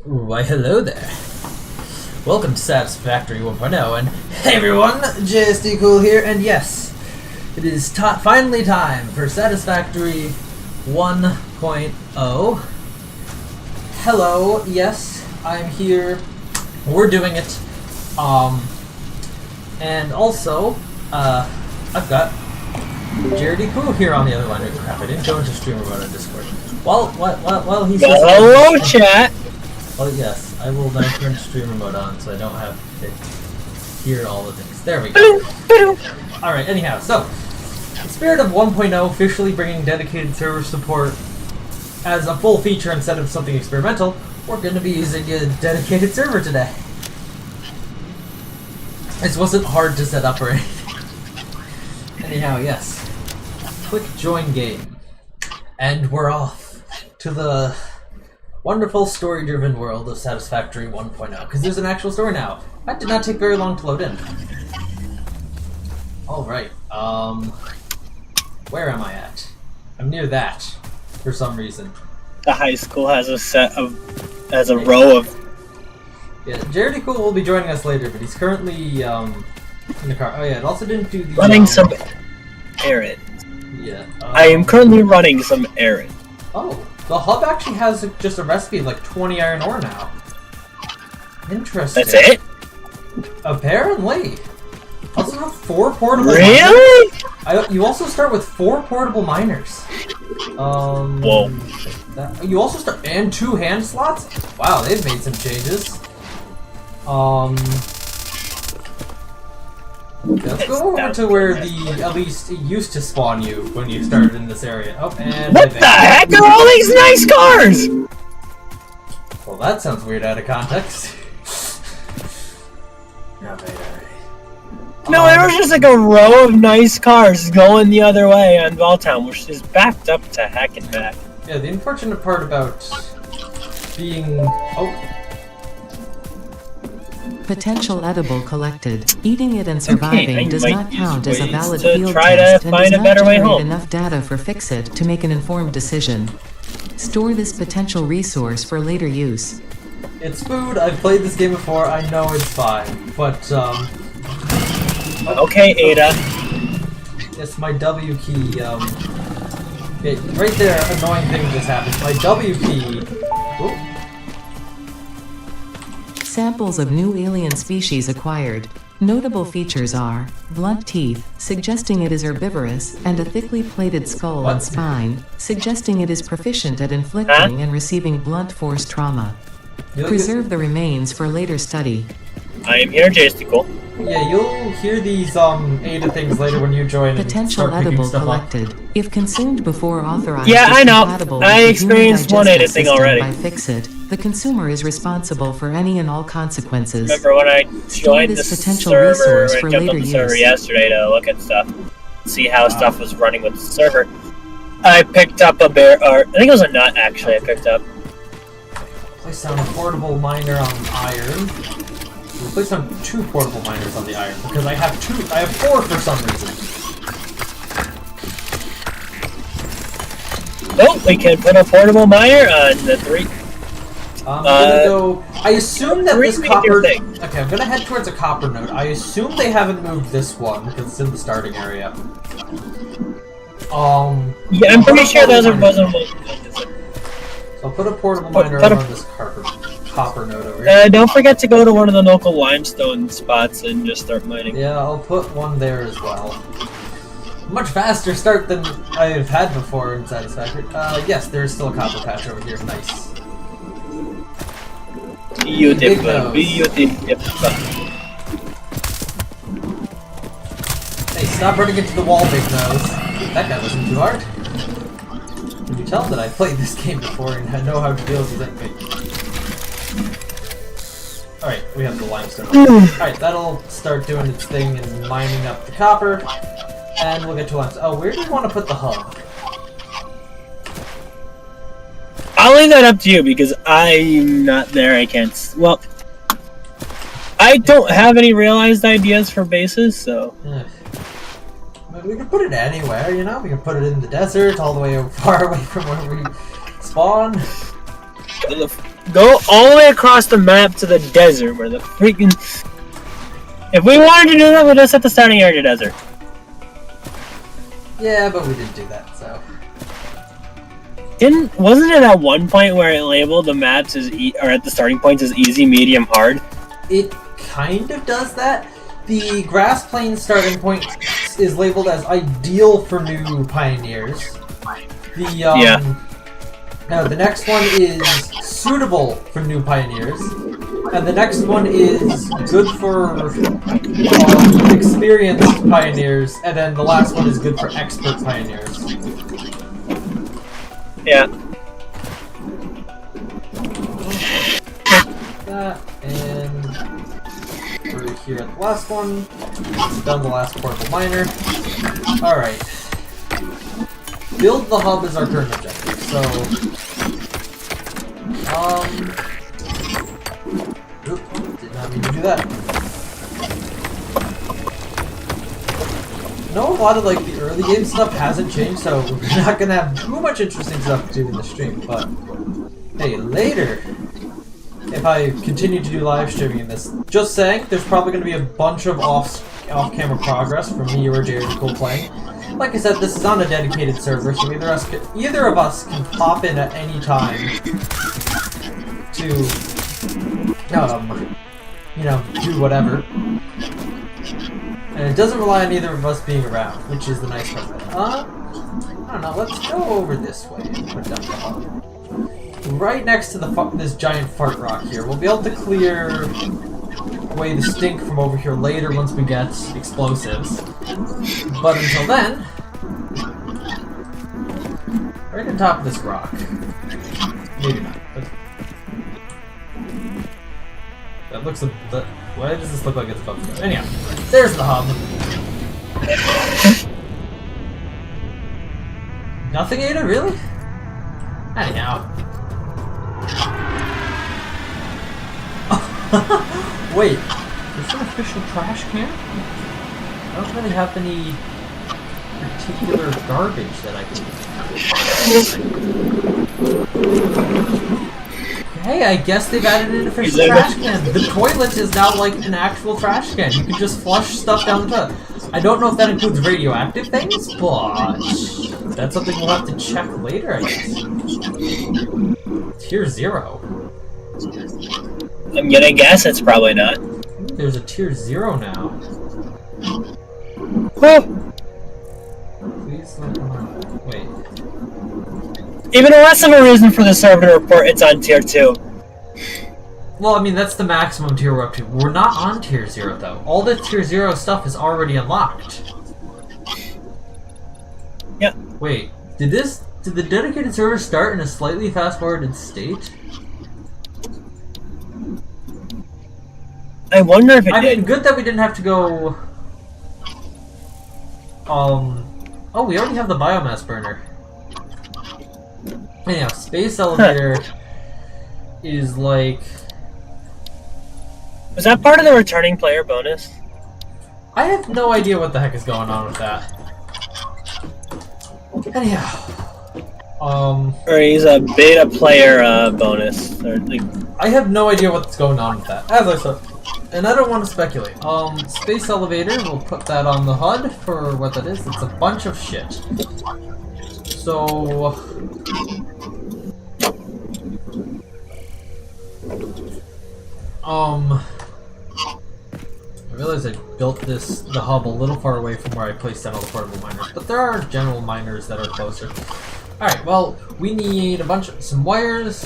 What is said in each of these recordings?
Why, hello there. Welcome to Satisfactory 1.0, and hey everyone, JSD Cool here, and yes, it is finally time for Satisfactory 1.0. Hello, yes, I'm here, we're doing it, and also, I've got JSD Cool here on the other line. Oh crap, I didn't go into streamer mode on Discord. While he's hello, chat! Oh yes, I will now turn streamer mode on so I don't have to hear all the things. There we go. Alright, anyhow, so, in spirit of 1.0 officially bringing dedicated server support as a full feature instead of something experimental, we're going to be using a dedicated server today. This wasn't hard to set up or anything. Anyhow, yes. Click join game. And we're off to the wonderful story-driven world of Satisfactory 1.0, because there's an actual story now. That did not take very long to load in. Alright, where am I at? I'm near that, for some reason. The high school has a row of... Yeah, JSD Cool will be joining us later, but he's currently, in the car. Oh yeah, it also didn't do the... running some errands. Yeah. I am currently running some errands. Oh. The hub actually has just a recipe of like 20 iron ore now. Interesting. That's it? Apparently. Also have 4 portable Really? miners. You also start with 4 portable miners. Whoa. You also start... and 2 hand slots? Wow, they've made some changes. Let's go over to where the, at least, it used to spawn you when you started in this area. Oh, and... What the heck are all these nice cars? Well, that sounds weird out of context. Alright. No, there was just like a row of nice cars going the other way on Balltown, which is backed up to heck and back. Yeah, the unfortunate part about being... oh... Potential edible collected. Eating it and surviving does not count as a valid to field try to test and find does a not better way generate home. enough data for Fix-It to make an informed decision. Store this potential resource for later use. It's food, I've played this game before, I know it's fine, but, Okay, Ada. Yes, my W key, right there, annoying thing just happened. My W key... Ooh. Samples of new alien species acquired. Notable features are blunt teeth, suggesting it is herbivorous, and a thickly plated skull and spine, suggesting it is proficient at inflicting and receiving blunt force trauma. Preserve the remains for later study. I am here, JSD Cool. Yeah, you'll hear these, Ada things later when you join and Potential start picking edible stuff collected. up. If consumed before authorized, Yeah, is I know. compatible I with the experienced human one Ada digestive thing system already. by Fix-It, the consumer is responsible for any and all consequences. Remember when I joined the this potential server, resource I for jumped on later the server use. yesterday to look at stuff, see how stuff was running with the server. I picked up a I think it was a nut actually I picked up. Place down a portable miner on iron. We'll place down 2 portable miners on the iron, because I have 4 for some reason. Nope, we can put a portable miner on the 3. I'm gonna go... I assume that this copper... thing. Okay, I'm gonna head towards a copper node. I assume they haven't moved this one, because it's in the starting area. Yeah, I'm pretty sure those wasn't. So I'll put a portable miner on this copper node over here. Don't forget to go to one of the local limestone spots and just start mining. Yeah, I'll put one there as well. Much faster start than I've had before in Satisfactory. Yes, there's still a copper patch over here. Nice. Beautiful, beautiful. Hey, stop running into the wall, big nose. That guy wasn't too hard. Can you tell that I played this game before and I know how to deal with it? Alright, we have the limestone. Alright, that'll start doing its thing and mining up the copper. And we'll get to limestone. Oh, where do you want to put the hub? I'll leave that up to you because I'm not there. I can't. Well, I don't have any realized ideas for bases, so. We can put it anywhere, you know? We can put it in the desert, all the way far away from where we spawn. Go all the way across the map to the desert where the freaking... If we wanted to do that, we'd just at the starting area of the desert. Yeah, but we didn't do that, so... Wasn't it at one point where it labeled the maps as or at the starting points as easy, medium, hard? It kind of does that. The grass plain starting point is labeled as ideal for new pioneers. The next one is suitable for new pioneers, and the next one is good for experienced pioneers, and then the last one is good for expert pioneers. Yeah. That, and we're here at the last one. Done the last portable miner. Alright. Build the hub is our current objective, so... Oop, did not mean to do that. No, a lot of like the early game stuff hasn't changed, so we're not gonna have too much interesting stuff to do in the stream, but hey, later, if I continue to do live streaming in this, just saying, there's probably gonna be a bunch of off-camera progress from me or Jared and Cole playing. Like I said, this is on a dedicated server, so either of us can pop in at any time to, you know, do whatever. And it doesn't rely on either of us being around, which is the nice part of it. I don't know, let's go over this way and put down the hub. Right next to this giant fart rock here. We'll be able to clear away the stink from over here later once we get explosives. But until then, right on top of this rock. Maybe not. But that looks why does this look like it's above the ground? Anyhow, there's the hub. Nothing, Ada? Really? Anyhow. Wait, is there an official trash can? I don't really have any particular garbage that I can... Hey, I guess they've added an official trash can. The toilet is now like an actual trash can. You can just flush stuff down the toilet. I don't know if that includes radioactive things, but that's something we'll have to check later, I guess. Tier 0. I'm gonna guess it's probably not. There's a tier 0 now. Well, Please let me know. Wait. Even less of a reason for the server to report it's on tier 2. Well, I mean, that's the maximum tier we're up to. We're not on tier 0, though. All the tier 0 stuff is already unlocked. Yeah. Wait, did the dedicated server start in a slightly fast-forwarded state? I wonder if it did. I mean, good that we didn't have to go... Oh, we already have the biomass burner. Anyhow, space elevator is like... Was that part of the returning player bonus? I have no idea what the heck is going on with that. Anyhow... Or he's a beta player bonus. Or like... I have no idea what's going on with that, as I said. And I don't want to speculate. Space elevator, we'll put that on the HUD for what that is. It's a bunch of shit. So... I realize I built the hub a little far away from where I placed down all the portable miners, but there are general miners that are closer. Alright, well, we need some wires.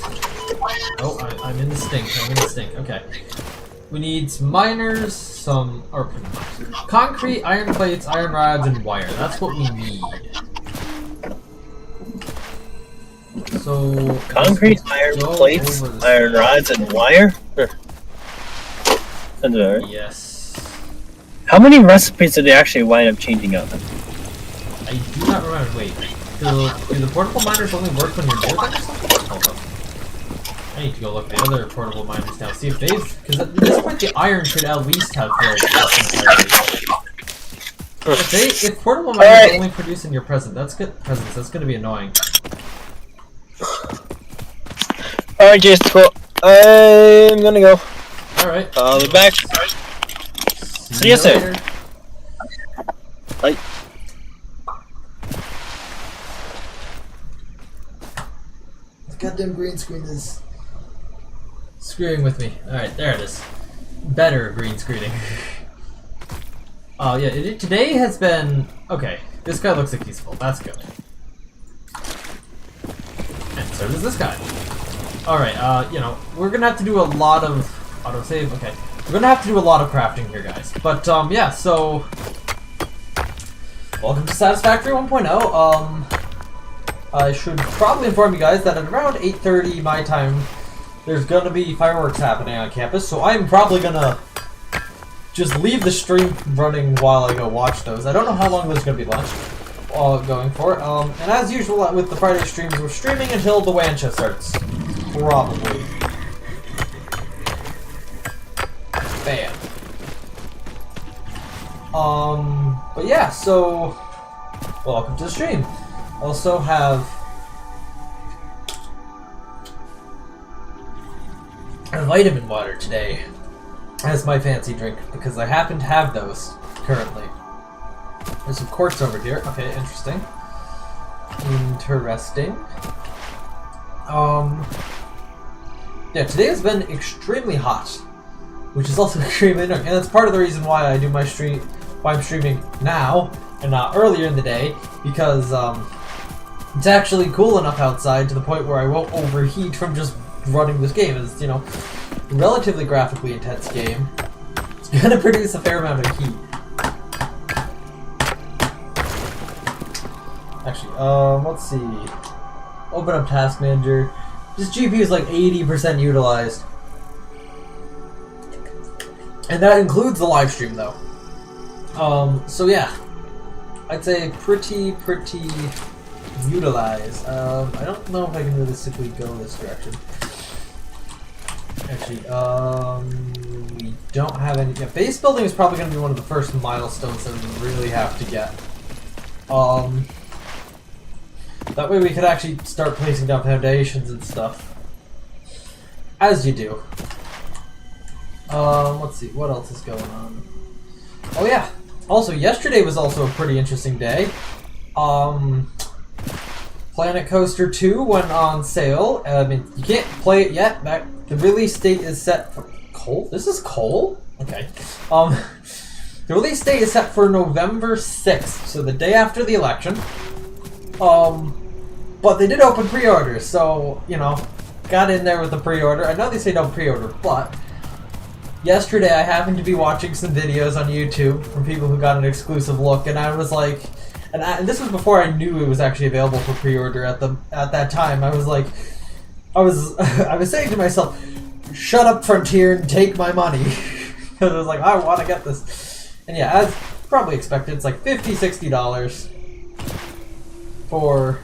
Oh, I'm in the stink, okay. We need some miners, concrete, iron plates, iron rods, and wire. That's what we need. So... Concrete, iron plates, iron rods, and wire? Sure. Sounds about right. Yes. How many recipes did they actually wind up changing out? I do not remember. Wait. Do the portable miners only work when you're near them or something? Hold up. I need to go look at the other portable miners now. See if they've... Because at this point the iron should at least have filled entirely. If portable miners only produce in your presence, that's going to be annoying. Alright, just cool. I'm gonna go. Alright. I'll be back. See you soon. Bye. The goddamn green screen is screwing with me. Alright, there it is. Better green screening. Oh yeah, today has been... Okay, this guy looks like he's full. That's good. And so does this guy. Alright, you know, we're gonna have to do a lot of... Autosave? Okay. We're gonna have to do a lot of crafting here, guys. But, yeah, so... Welcome to Satisfactory 1.0. I should probably inform you guys that at around 8:30 my time, there's gonna be fireworks happening on campus, so I'm probably gonna just leave the stream running while I go watch those. I don't know how long those are gonna be going for. And as usual with the Friday streams, we're streaming until the Wancha starts. Probably. Bam. But yeah, so welcome to the stream. Also have a vitamin water today as my fancy drink because I happen to have those currently. There's some quartz over here. Okay, interesting. Interesting. Yeah, today has been extremely hot, which is also extremely annoying, and that's part of the reason why I do my stream. Why I'm streaming now and not earlier in the day, because it's actually cool enough outside to the point where I won't overheat from just running this game. It's, you know, a relatively graphically intense game. It's gonna produce a fair amount of heat. Actually, let's see. Open up Task Manager. This GPU is like 80% utilized. And that includes the live stream though. So yeah. I'd say pretty utilized. I don't know if I can realistically go this direction. Actually, we don't have any... Yeah, base building is probably going to be one of the first milestones that we really have to get. That way we could actually start placing down foundations and stuff. As you do. Let's see, what else is going on? Oh yeah, also yesterday was also a pretty interesting day. Planet Coaster 2 went on sale. I mean, you can't play it yet. The release date is set for... Coal? This is coal? Okay. The release date is set for November 6th, so the day after the election. But they did open pre-orders, so, you know, got in there with the pre-order. I know they say don't pre-order, but yesterday I happened to be watching some videos on YouTube from people who got an exclusive look, and I was like, and this was before I knew it was actually available for pre-order at that time. I was like, I was saying to myself, shut up, Frontier, and take my money. Because I was like, I want to get this. And yeah, as probably expected, it's like $50-$60 for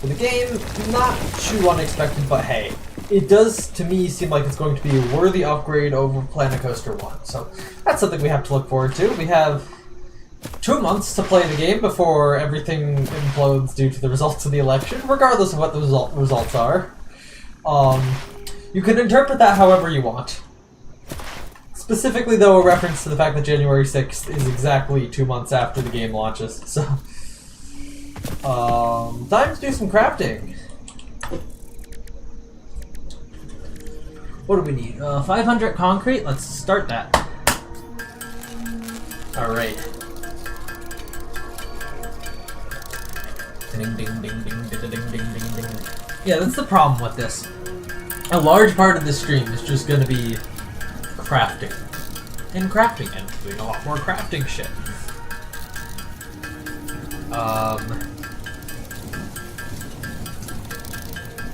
the game. Not too unexpected, but hey, it does to me seem like it's going to be a worthy upgrade over Planet Coaster 1. So that's something we have to look forward to. We have 2 months to play the game before everything implodes due to the results of the election, regardless of what the results are. You can interpret that however you want. Specifically, though, a reference to the fact that January 6th is exactly 2 months after the game launches. So, time to do some crafting. What do we need? 500 concrete? Let's start that. Alright. Ding, ding, ding, ding, ding, ding, ding, ding, ding. Yeah, that's the problem with this. A large part of this stream is just going to be crafting. And doing a lot more crafting shit.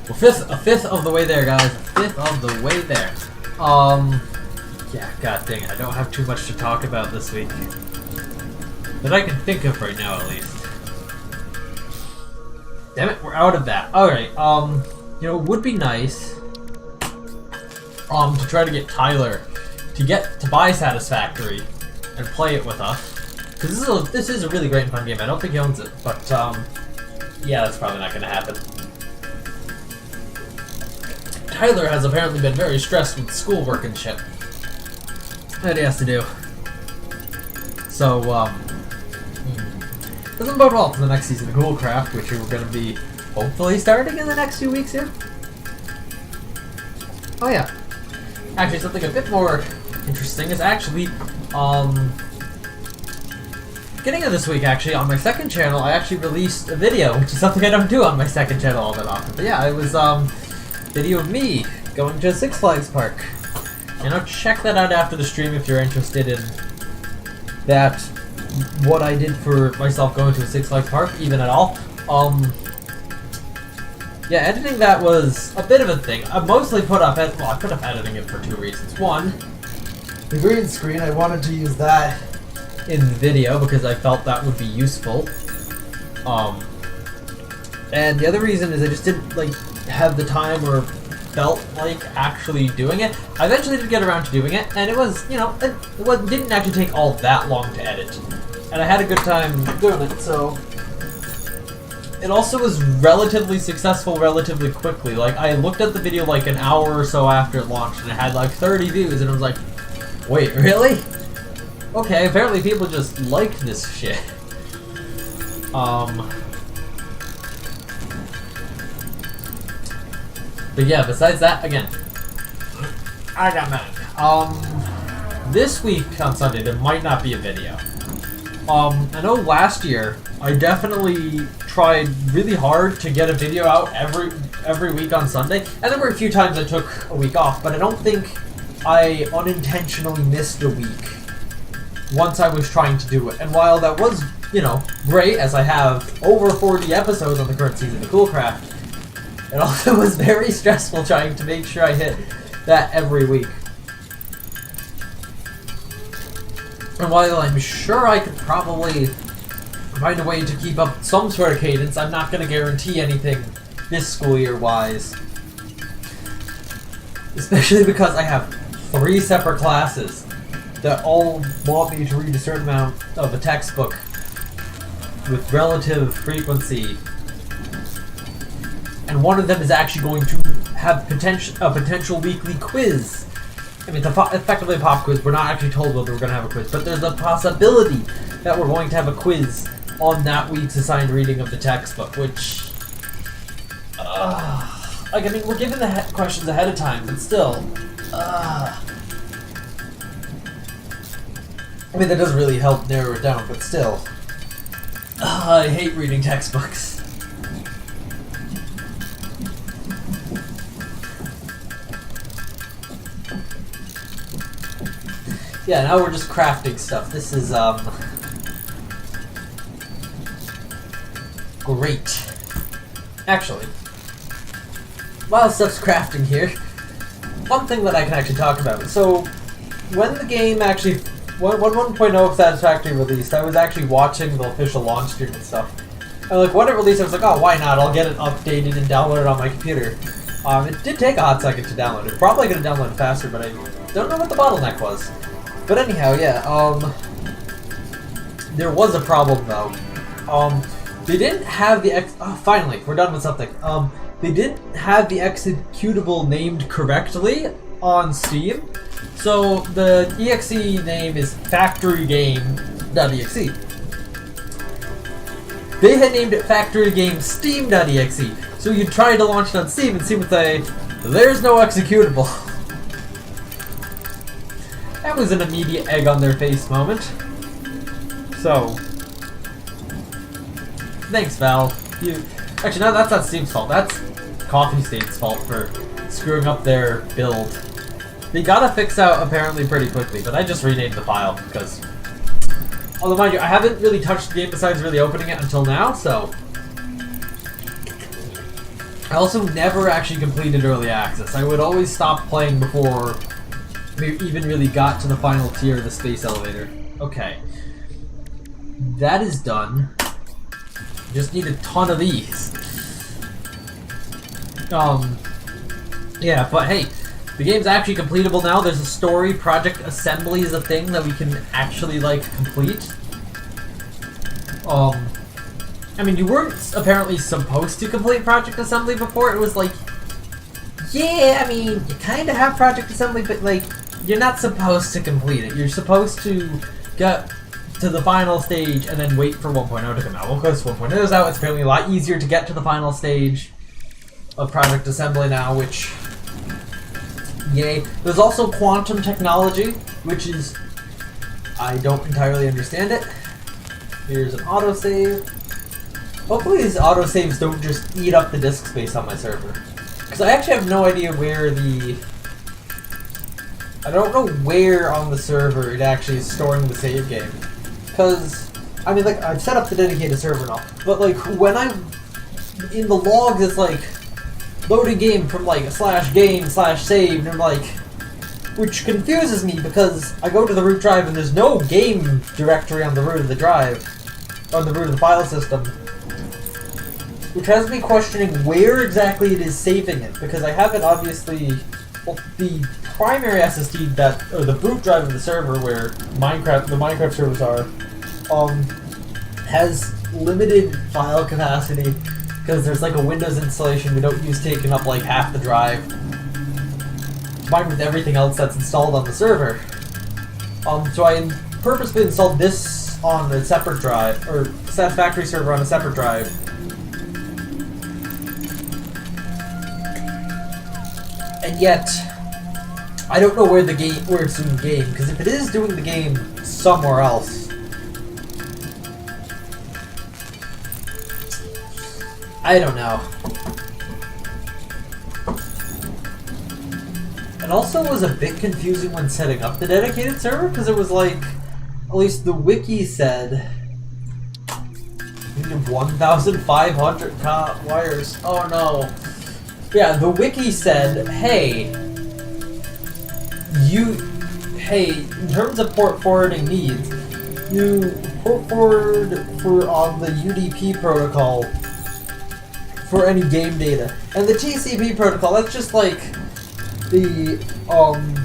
We're a fifth of the way there, guys. A fifth of the way there. Yeah, god dang it. I don't have too much to talk about this week. That I can think of right now, at least. Damn it, we're out of that. Alright, you know, it would be nice to try to get Tyler to buy Satisfactory and play it with us. Because this is a really great and fun game. I don't think he owns it, but yeah, that's probably not gonna happen. Tyler has apparently been very stressed with schoolwork and shit that he has to do. So, doesn't bode well for the next season of Coolcraft, which we're going to be hopefully starting in the next few weeks here. Oh yeah. Actually, something a bit more interesting is actually, beginning of this week, actually, on my second channel, I actually released a video, which is something I don't do on my second channel all that often. But yeah, it was, video of me going to Six Flags Park. You know, check that out after the stream if you're interested in that, what I did for myself going to a Six Flags Park, even at all. Yeah, editing that was a bit of a thing. I mostly put up editing it for two reasons. One, the green screen, I wanted to use that in the video because I felt that would be useful. And the other reason is I just didn't like have the time or felt like actually doing it. I eventually did get around to doing it, and it was, you know, it didn't actually take all that long to edit. And I had a good time doing it, so... It also was relatively successful relatively quickly. Like, I looked at the video like an hour or so after it launched, and it had like 30 views, and I was like, wait, really? Okay, apparently people just like this shit. But yeah, besides that, again, I got mad. This week on Sunday, there might not be a video. I know last year, I definitely tried really hard to get a video out every week on Sunday, and there were a few times I took a week off, but I don't think I unintentionally missed a week once I was trying to do it. And while that was, you know, great, as I have over 40 episodes on the current season of Coolcraft, it also was very stressful trying to make sure I hit that every week. And while I'm sure I could probably find a way to keep up some sort of cadence, I'm not going to guarantee anything this school year-wise. Especially because I have 3 separate classes that all want me to read a certain amount of a textbook with relative frequency. And one of them is actually going to have a potential weekly quiz. I mean, it's effectively a pop quiz. We're not actually told whether we're going to have a quiz, but there's a possibility that we're going to have a quiz on that week's assigned reading of the textbook, which... like, I mean, we're given the questions ahead of time, but still... I mean, that doesn't really help narrow it down, but still... I hate reading textbooks. Yeah, now we're just crafting stuff. This is, great. Actually, while stuff's crafting here, one thing that I can actually talk about. So, when the game actually, when 1.0 of Satisfactory released, I was actually watching the official launch stream and stuff. And like, when it released, I was like, oh, why not? I'll get it updated and download it on my computer. It did take a hot second to download it. Probably could have downloaded faster, but I don't know what the bottleneck was. But anyhow, yeah, there was a problem though. They didn't have the finally, we're done with something. They didn't have the executable named correctly on Steam. So the exe name is factorygame.exe. They had named it factorygamesteam.exe. So you try to launch it on Steam and Steam would say, there's no executable. That was an immediate egg on their face moment. So, thanks, Valve. Actually, no, that's not Steam's fault. That's Coffee State's fault for screwing up their build. They got it fixed out apparently pretty quickly, but I just renamed the file because, although mind you, I haven't really touched the game besides really opening it until now, so. I also never actually completed early access. I would always stop playing before we even really got to the final tier of the space elevator. Okay. That is done. Just need a ton of these. Yeah, but hey, the game's actually completable now. There's a story. Project Assembly is a thing that we can actually, like, complete. I mean, you weren't apparently supposed to complete Project Assembly before. It was like, Yeah, I mean, you kind of have Project Assembly, but like, you're not supposed to complete it. You're supposed to get to the final stage and then wait for 1.0 to come out. Well, because 1.0 is out, it's apparently a lot easier to get to the final stage of Project Assembly now, which, yay. There's also quantum technology, which is, I don't entirely understand it. Here's an autosave. Hopefully these autosaves don't just eat up the disk space on my server. Because I actually have no idea where I don't know where on the server it actually is storing the save game. Because, I mean, like, I've set up the dedicated server now, but, like, when I'm in the logs, it's like, loading game from, like, /game/save, and I'm like, which confuses me because I go to the root drive and there's no game directory on the root of the drive, on the root of the file system. Which has me questioning where exactly it is saving it, because I haven't obviously, well, the primary SSD that, or the boot drive of the server where the Minecraft servers are, has limited file capacity, because there's like a Windows installation we don't use taking up like half the drive, combined with everything else that's installed on the server. So I purposely installed this on a separate drive, or Satisfactory server on a separate drive. And yet, I don't know where it's doing the game, because if it is doing the game somewhere else, I don't know. It also was a bit confusing when setting up the dedicated server, because it was like, at least the wiki said, you need 1,500 wires. Oh no. Yeah, the wiki said, hey, in terms of port forwarding needs, you port forward on the UDP protocol for any game data. And the TCP protocol, that's just like the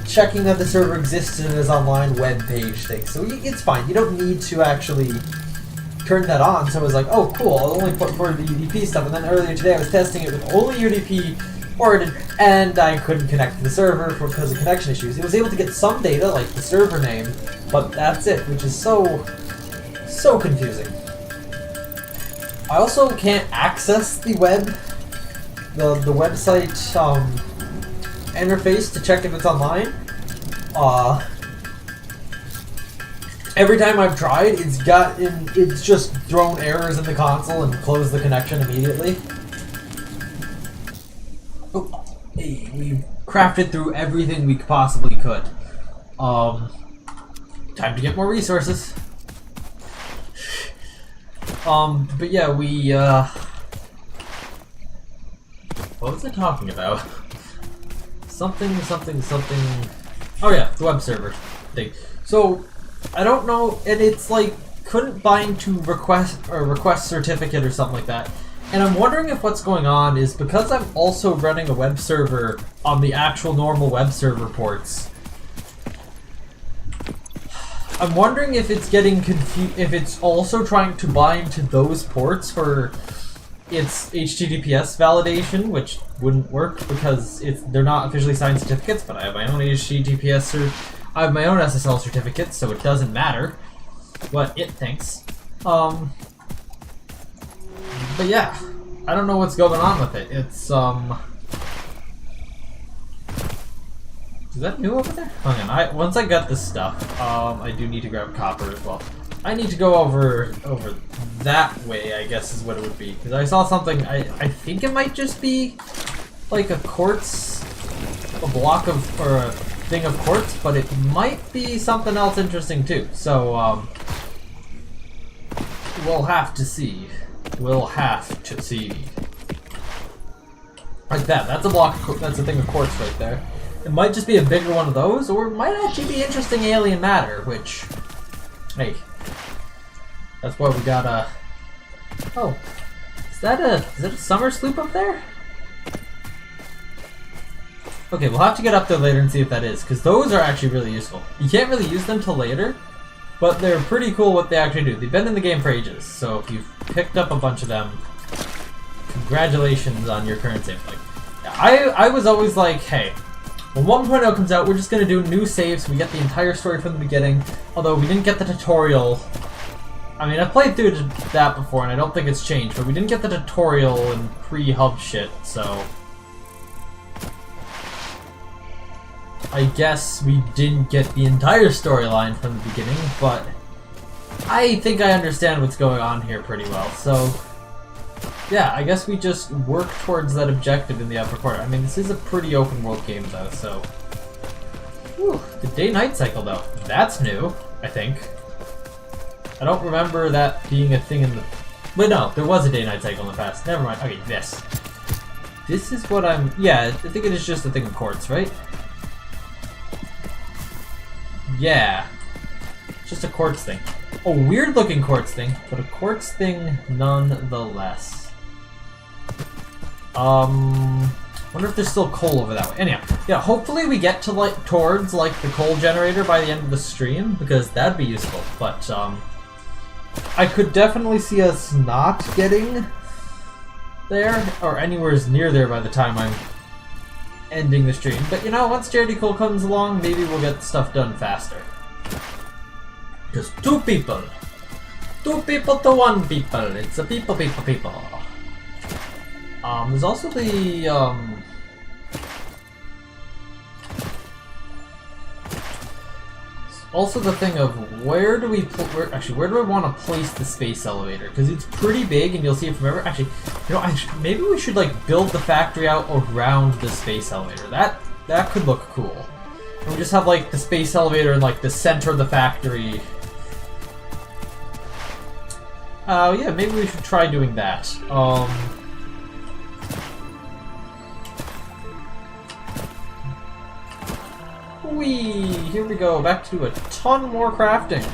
checking that the server exists and is online web page thing. So it's fine. You don't need to actually turn that on. So I was like, oh cool, I'll only put forward the UDP stuff. And then earlier today I was testing it with only UDP forwarded, and I couldn't connect to the server because of connection issues. It was able to get some data, like the server name, but that's it, which is so confusing. I also can't access the the website interface to check if it's online. Every time I've tried, it's just thrown errors in the console and closed the connection immediately. Oh, hey, we've crafted through everything we possibly could. Time to get more resources. But yeah, we, what was I talking about? Something. Oh yeah, the web server thing. So, I don't know, and it's like, couldn't bind to request certificate or something like that. And I'm wondering if what's going on is because I'm also running a web server on the actual normal web server ports. I'm wondering if it's getting confused, if it's also trying to bind to those ports for its HTTPS validation, which wouldn't work because they're not officially signed certificates, but I have my own HTTPS I have my own SSL certificates, so it doesn't matter what it thinks. But yeah, I don't know what's going on with it. It's, is that new over there? Hang on, once I got this stuff, I do need to grab copper as well. I need to go over that way, I guess is what it would be. Because I saw something, I think it might just be like a quartz, a block of, or a thing of quartz, but it might be something else interesting too. So, we'll have to see. We'll have to see. Like that. That's a block. That's a thing of quartz right there. It might just be a bigger one of those, or it might actually be interesting alien matter. Which, hey, that's why we got a. Oh, is that a summer sloop up there? Okay, we'll have to get up there later and see if that is, because those are actually really useful. You can't really use them till later, but they're pretty cool what they actually do. They've been in the game for ages, so if you've picked up a bunch of them, congratulations on your current save. Like, I was always like, hey, when 1.0 comes out, we're just gonna do new saves. We get the entire story from the beginning. Although we didn't get the tutorial. I mean, I played through that before, and I don't think it's changed. But we didn't get the tutorial and pre-hub shit, so I guess we didn't get the entire storyline from the beginning. But I think I understand what's going on here pretty well. So yeah, I guess we just work towards that objective in the upper corner. I mean, this is a pretty open world game, though, so... Whew, the day-night cycle, though. That's new, I think. I don't remember that being a thing in the... But no, there was a day-night cycle in the past. Never mind. Okay, this. This is what I'm... Yeah, I think it is just a thing of quartz, right? Yeah. Just a quartz thing. A weird-looking quartz thing, but a quartz thing nonetheless. Wonder if there's still coal over that way. Anyhow, yeah, hopefully we get to towards the coal generator by the end of the stream, because that'd be useful. But I could definitely see us not getting there or anywhere near there by the time I'm ending the stream. But you know, once Charity Coal comes along, maybe we'll get stuff done faster. Because two people to one people. It's a people. There's also the, thing of where do I want to place the space elevator? Because it's pretty big, and you'll see it from everywhere. Actually, you know, maybe we should build the factory out around the space elevator. That could look cool. And we just have the space elevator in the center of the factory. Yeah, maybe we should try doing that. Here we go, back to a ton more crafting.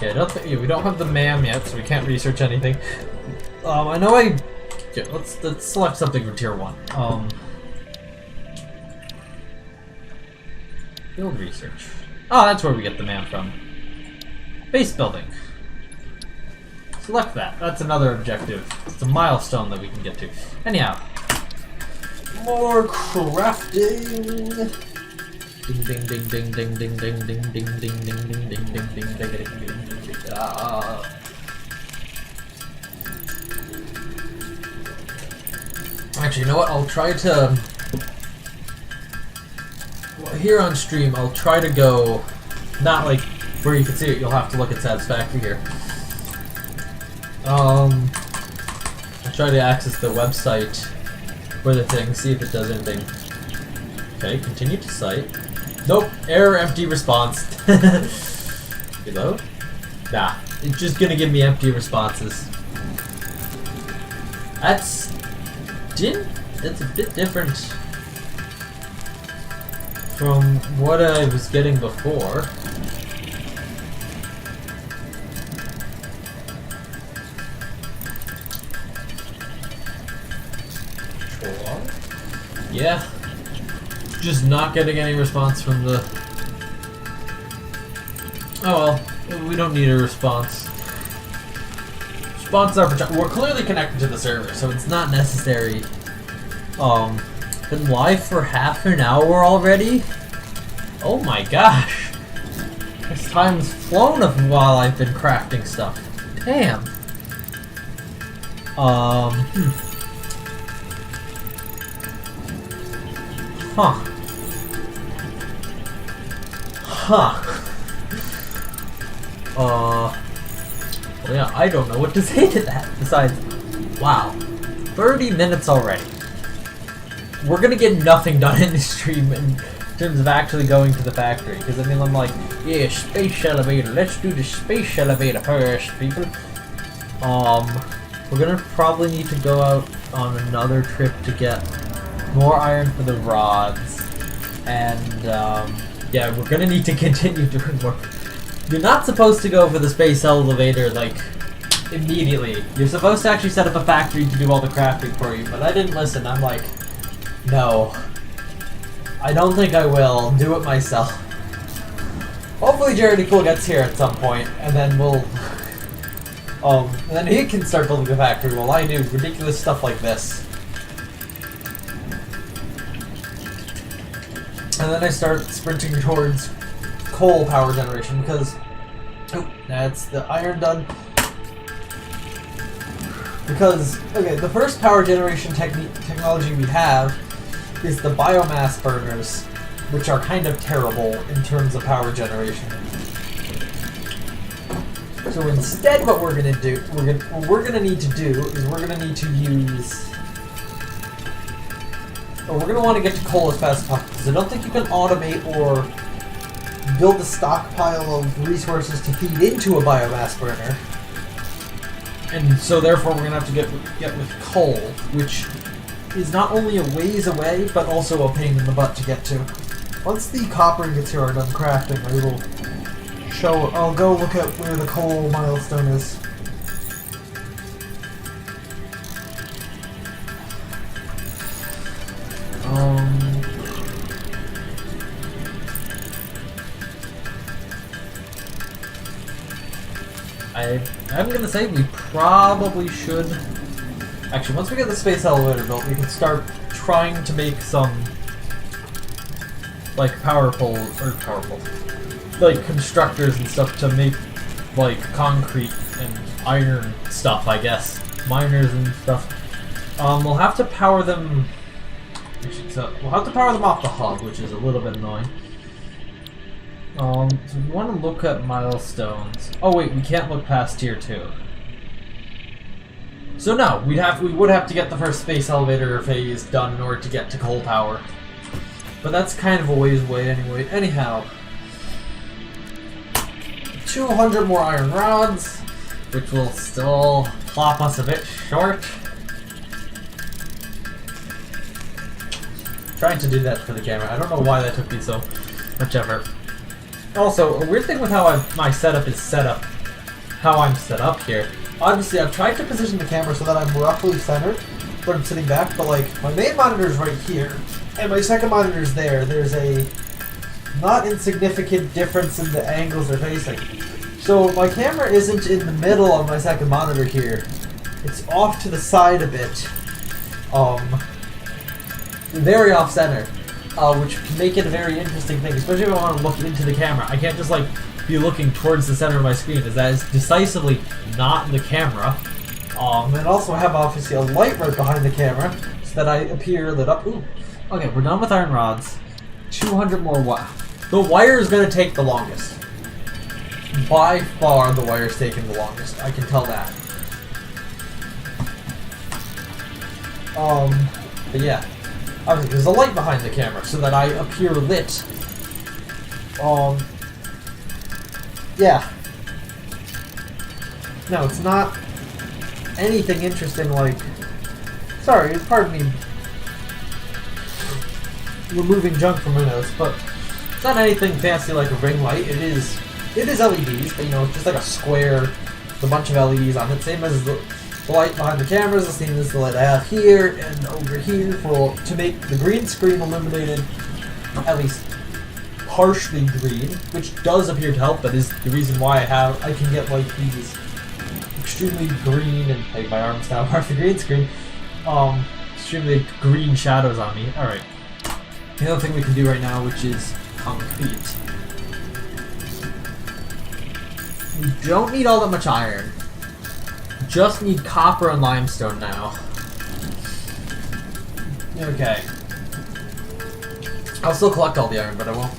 Okay, we don't have the MAM yet, so we can't research anything. I know yeah, let's select something for tier 1. Field research. Oh, that's where we get the MAM from. Base building. Select that. That's another objective. It's a milestone that we can get to. Anyhow. More crafting. Ding ding ding ding ding ding ding ding ding ding ding ding ding ding ding ding ding. Actually, you know what? I'll try to... Here on stream, I'll try to go... Not where you can see it, you'll have to look at Satisfactory here. I'll try to access the website for the thing, see if it does anything. Okay, continue to site. Nope, error, empty response. Reload? Nah, it's just gonna give me empty responses. That's a bit different from what I was getting before. Yeah, just not getting any response from the... Oh well, we don't need a response. Responses are for... We're clearly connected to the server, so it's not necessary. Been live for half an hour already? Oh my gosh. This time's flown while I've been crafting stuff. Damn. Huh. Well, yeah, I don't know what to say to that, besides, wow, 30 minutes already. We're gonna get nothing done in this stream in terms of actually going to the factory, because I mean, I'm like, yeah, space elevator, let's do the space elevator first, people. We're gonna probably need to go out on another trip to get more iron for the rods, and yeah, we're gonna need to continue doing more. You're not supposed to go for the space elevator immediately. You're supposed to actually set up a factory to do all the crafting for you, but I didn't listen. I'm like, no, I don't think I will. I'll do it myself. Hopefully Charity Cool gets here at some point, and then we'll And then he can start building the factory while I do ridiculous stuff like this. And then I start sprinting towards coal power generation because... Oh, that's the iron done. Because, okay, the first power generation technology we have is the biomass burners, which are kind of terrible in terms of power generation. So instead what we're gonna do, what we're gonna need to do is we're gonna need to use... Or we're gonna want to get to coal as fast as possible, because I don't think you can automate or build a stockpile of resources to feed into a biomass burner. And so therefore we're gonna have to get with coal, which is not only a ways away, but also a pain in the butt to get to. Once the copper ingots here are done crafting, I will show... I'll go look at where the coal milestone is. I'm gonna say we probably should... Actually, once we get the space elevator built, we can start trying to make some... like power poles, like constructors and stuff to make like concrete and iron stuff, I guess. Miners and stuff. We'll have to power them... we'll have to power them off the hub, which is a little bit annoying. So we want to look at milestones. Oh wait, we can't look past tier 2. So no, we would have to get the first space elevator phase done in order to get to coal power. But that's kind of a ways away anyway. Anyhow, 200 more iron rods, which will still plop us a bit short. Trying to do that for the camera. I don't know why that took me so much effort. Also, a weird thing with how my setup is set up, how I'm set up here. Obviously, I've tried to position the camera so that I'm roughly centered when I'm sitting back, but like, my main monitor is right here, and my second monitor is there. There's a not insignificant difference in the angles they're facing. So my camera isn't in the middle of my second monitor here. It's off to the side a bit. Very off-center. Which can make it a very interesting thing, especially if I want to look into the camera. I can't just like be looking towards the center of my screen, as that is decisively not the camera. And also have obviously a light right behind the camera, so that I appear lit up. Ooh. Okay, we're done with iron rods. 200 more wire. The wire is going to take the longest. By far, the wire's taking the longest. I can tell that. But yeah. Obviously, there's a light behind the camera so that I appear lit. Yeah. No, it's not anything interesting like... Sorry, pardon me removing junk from my notes, but it's not anything fancy like a ring light. It is LEDs, but you know, it's just like a square with a bunch of LEDs on it, same as the light behind the cameras, the same as the light I have here and over here to make the green screen illuminated, at least partially green, which does appear to help. That is the reason why I can get like these extremely green, and like my arms now part of the green screen, extremely green shadows on me. Alright. The other thing we can do right now, which is concrete. We don't need all that much iron. Just need copper and limestone now. Okay. I'll still collect all the iron, but I won't.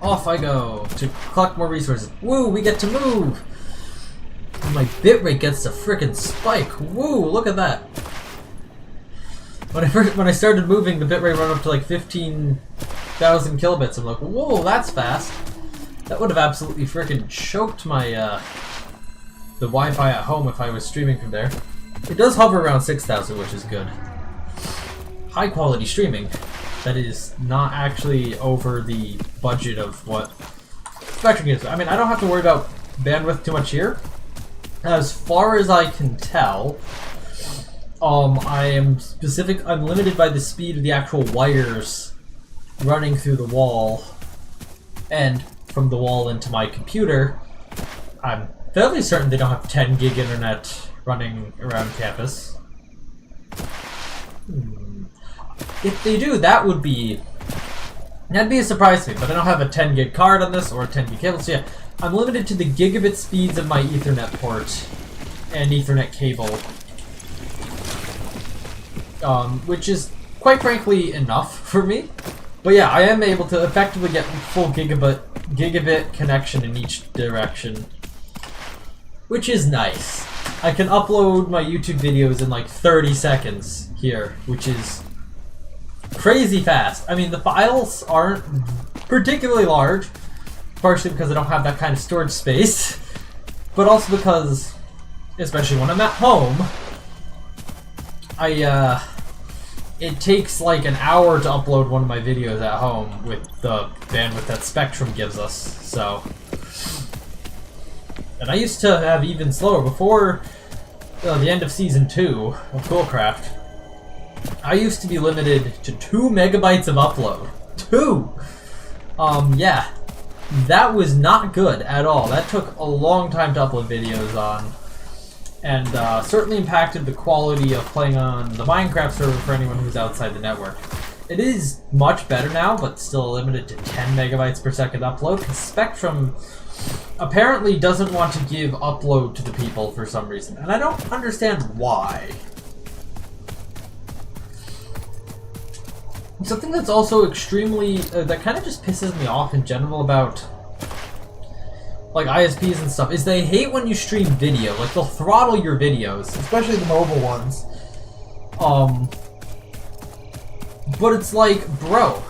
Off I go to collect more resources. Woo, we get to move! And my bitrate gets to frickin' spike. Woo, look at that. When I started moving, the bitrate went up to like 15,000 kilobits. I'm like, whoa, that's fast. That would have absolutely frickin' choked my the Wi-Fi at home if I was streaming from there. It does hover around 6,000, which is good. High quality streaming. That is not actually over the budget of what Spectrum gives. I mean, I don't have to worry about bandwidth too much here. As far as I can tell, I'm limited by the speed of the actual wires running through the wall and from the wall into my computer. I'm fairly certain they don't have 10 gig internet running around campus. If they do, that'd be a surprise to me, but I don't have a 10 gig card on this or a 10 gig cable, so yeah, I'm limited to the gigabit speeds of my Ethernet port and Ethernet cable, which is quite frankly enough for me. But yeah, I am able to effectively get full gigabit connection in each direction, which is nice. I can upload my YouTube videos in like 30 seconds here, which is crazy fast. I mean, the files aren't particularly large, partially because I don't have that kind of storage space, but also because, especially when I'm at home, it takes like an hour to upload one of my videos at home with the bandwidth that Spectrum gives us, so. And I used to have even slower before the end of Season 2 of Coolcraft. I used to be limited to 2 megabytes of upload. 2! Yeah. That was not good at all. That took a long time to upload videos on. And certainly impacted the quality of playing on the Minecraft server for anyone who's outside the network. It is much better now, but still limited to 10 megabytes per second upload, because Spectrum apparently doesn't want to give upload to the people for some reason, and I don't understand why. Something that's also extremely, that kind of just pisses me off in general about like ISPs and stuff, is they hate when you stream video. Like, they'll throttle your videos, especially the mobile ones. But it's like, bro,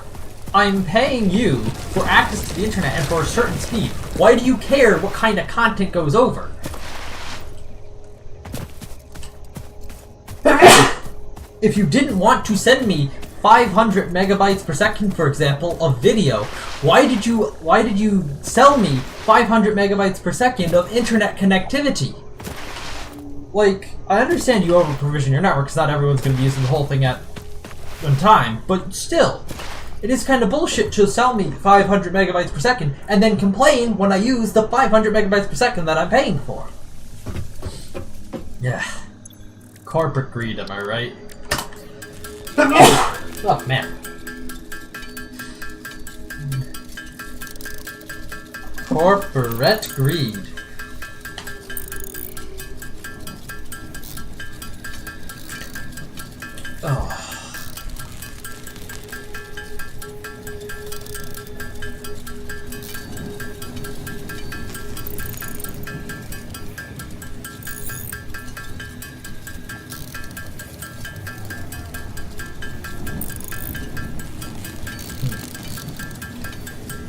I'm paying you for access to the internet and for a certain speed. Why do you care what kind of content goes over? If you didn't want to send me 500 megabytes per second, for example, of video, why did you sell me 500 megabytes per second of internet connectivity? Like, I understand you over-provision your network because not everyone's going to be using the whole thing at one time, but still, it is kind of bullshit to sell me 500 megabytes per second and then complain when I use the 500 megabytes per second that I'm paying for. Yeah. Corporate greed, am I right? Oh, man. Corporate greed. Oh.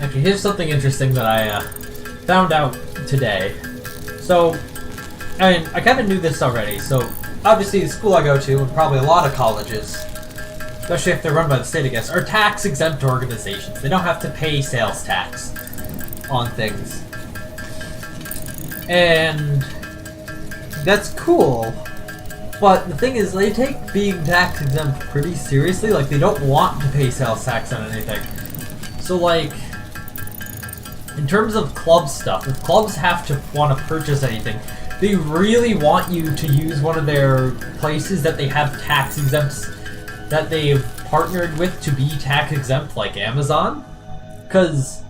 Okay, here's something interesting that I found out today. So, I mean, I kind of knew this already. So, obviously, the school I go to, and probably a lot of colleges, especially if they're run by the state, I guess, are tax-exempt organizations. They don't have to pay sales tax on things. And that's cool. But the thing is, they take being tax-exempt pretty seriously. Like, they don't want to pay sales tax on anything. So, like, in terms of club stuff, if clubs have to want to purchase anything, they really want you to use one of their places that they have tax exempts, that they've partnered with to be tax exempt, like Amazon. Because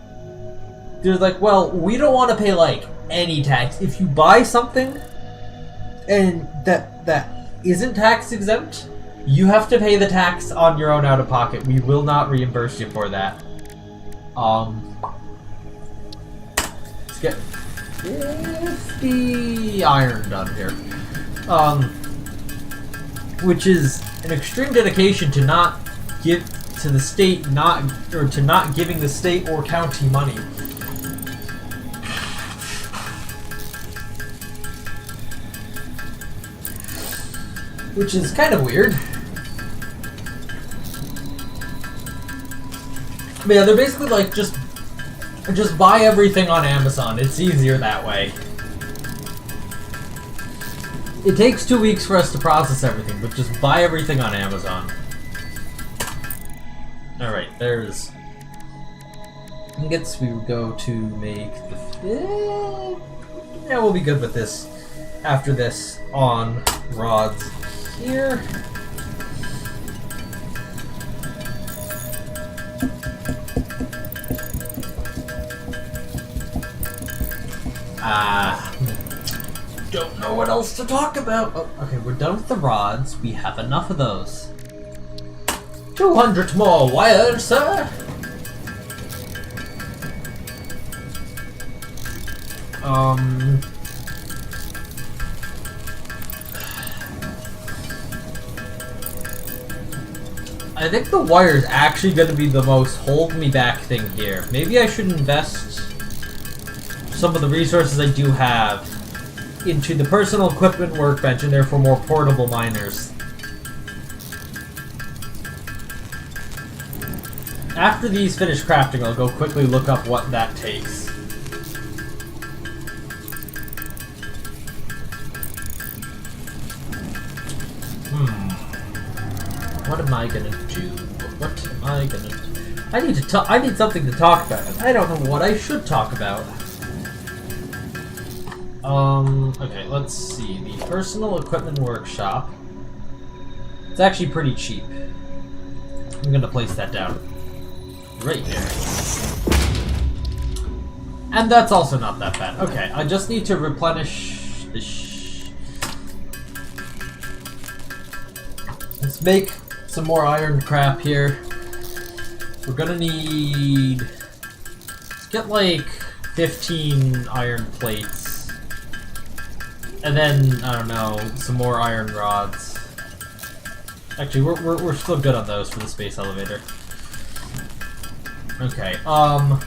they're like, well, we don't want to pay like any tax. If you buy something and that isn't tax exempt, you have to pay the tax on your own out of pocket. We will not reimburse you for that. Let's get 50 iron done here. Which is an extreme dedication to not give to the state, not giving the state or county money. Which is kind of weird. But yeah, they're basically like, just buy everything on Amazon. It's easier that way. It takes 2 weeks for us to process everything, but just buy everything on Amazon. Alright, there's ingots. We will go to make the Yeah, we'll be good with this after this on rods here. Don't know what else to talk about. Oh, okay, we're done with the rods. We have enough of those. 200 more wires, sir. I think the wire is actually going to be the most hold me back thing here. Maybe I should invest some of the resources I do have into the personal equipment workbench and therefore more portable miners. After these finish crafting, I'll go quickly look up what that takes. What am I gonna do? What am I gonna do? I need something to talk about. I don't know what I should talk about. Okay, let's see. The personal equipment workshop. It's actually pretty cheap. I'm gonna place that down right here. And that's also not that bad. Okay, I just need to replenish this. Let's make some more iron crap here. We're gonna need... Let's get like 15 iron plates. And then, I don't know, some more iron rods. Actually, we're still good on those for the space elevator. Okay, and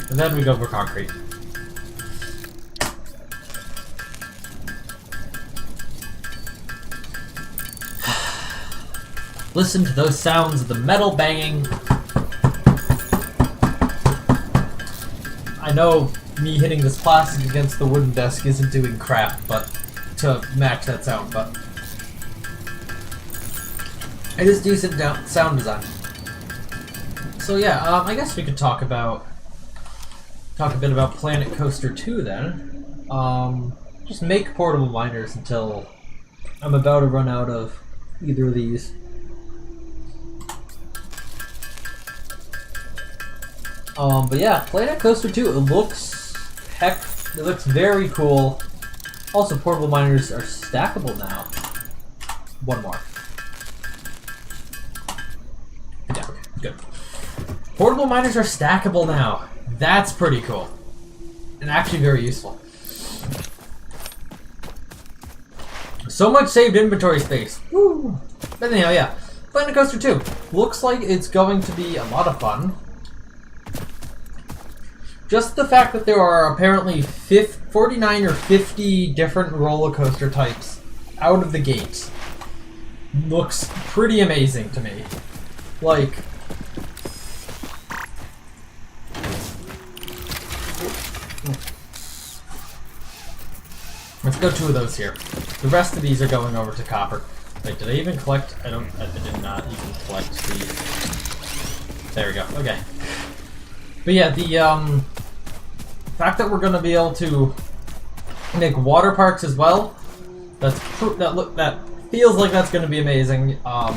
then we go for concrete. Listen to those sounds of the metal banging. I know me hitting this plastic against the wooden desk isn't doing crap, but to match that sound, but it is decent sound design. So yeah, I guess we could talk a bit about Planet Coaster 2 then. Just make portable miners until I'm about to run out of either of these. But yeah, Planet Coaster 2, it looks very cool. Also, portable miners are stackable now. One more. Yeah, good. Portable miners are stackable now. That's pretty cool. And actually very useful. So much saved inventory space. Woo! But anyhow, yeah. Planet Coaster 2. Looks like it's going to be a lot of fun. Just the fact that there are apparently 49 or 50 different roller coaster types out of the gate looks pretty amazing to me. Like, let's go 2 of those here. The rest of these are going over to copper. Wait, did I even collect? I did not even collect the... There we go, okay. But yeah, the fact that we're going to be able to make water parks as well, that feels like that's going to be amazing. That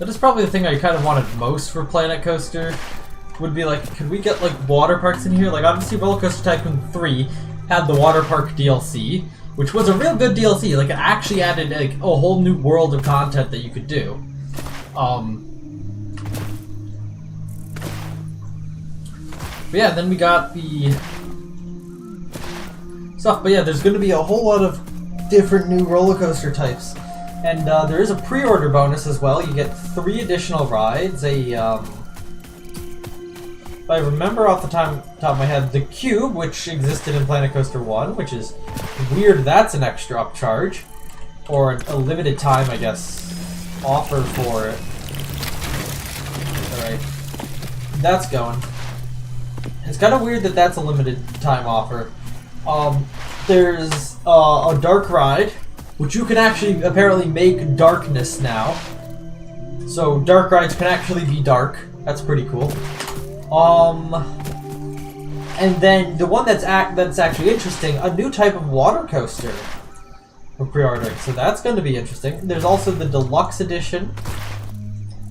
is probably the thing I kind of wanted most for Planet Coaster. Would be like, could we get like water parks in here? Like obviously Roller Coaster Tycoon 3 had the water park DLC, which was a real good DLC. Like it actually added like a whole new world of content that you could do. But yeah, then we got the stuff. But yeah, there's going to be a whole lot of different new roller coaster types. And there is a pre-order bonus as well. You get 3 additional rides. If I remember off the top of my head, the Cube, which existed in Planet Coaster 1, which is weird that's an extra upcharge. Or a limited time, I guess, offer for it. Alright. That's going. It's kind of weird that that's a limited time offer. There's a dark ride, which you can actually apparently make darkness now. So dark rides can actually be dark. That's pretty cool. And then the one that's actually interesting, a new type of water coaster we're pre-ordering. So that's going to be interesting. There's also the deluxe edition,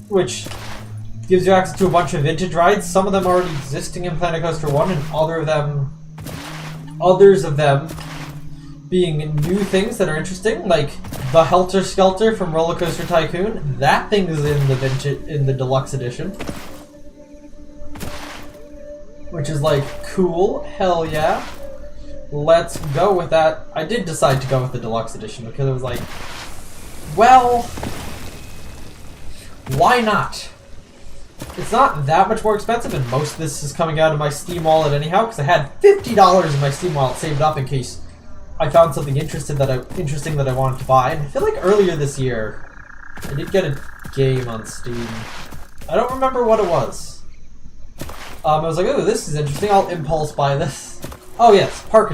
which gives you access to a bunch of vintage rides. Some of them already existing in Planet Coaster 1, and others of them being new things that are interesting, like the Helter Skelter from Roller Coaster Tycoon. That thing is in the deluxe edition, which is like cool. Hell yeah, let's go with that. I did decide to go with the deluxe edition because it was like, well, why not? It's not that much more expensive, and most of this is coming out of my Steam wallet anyhow, because I had $50 in my Steam wallet saved up in case I found something interesting that I wanted to buy. And I feel like earlier this year, I did get a game on Steam. I don't remember what it was. I was like, oh, this is interesting. I'll impulse buy this. Oh yes, Park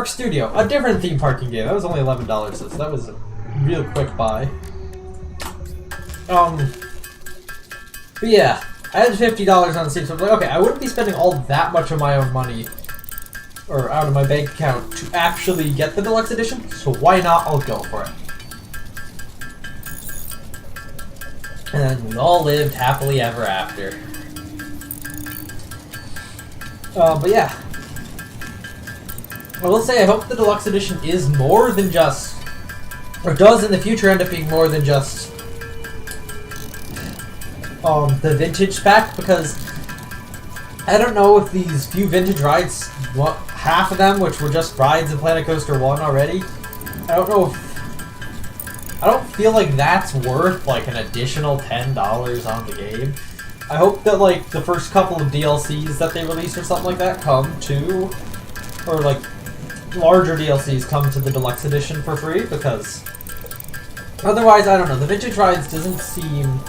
Studio, a different theme parking game. That was only $11, so that was a real quick buy. But yeah, I had $50 on Steam, so I was like, okay, I wouldn't be spending all that much of my own money, or out of my bank account, to actually get the deluxe edition, so why not? I'll go for it. And then we all lived happily ever after. But yeah. I will say, I hope the deluxe edition is more than just, or does in the future end up being more than just the vintage pack, because I don't know if these few vintage rides, half of them, which were just rides in Planet Coaster 1 already, I don't feel like that's worth like an additional $10 on the game. I hope that like the first couple of DLCs that they release or something like that come to, or like larger DLCs come to the deluxe edition for free, because otherwise, I don't know, the vintage rides doesn't seem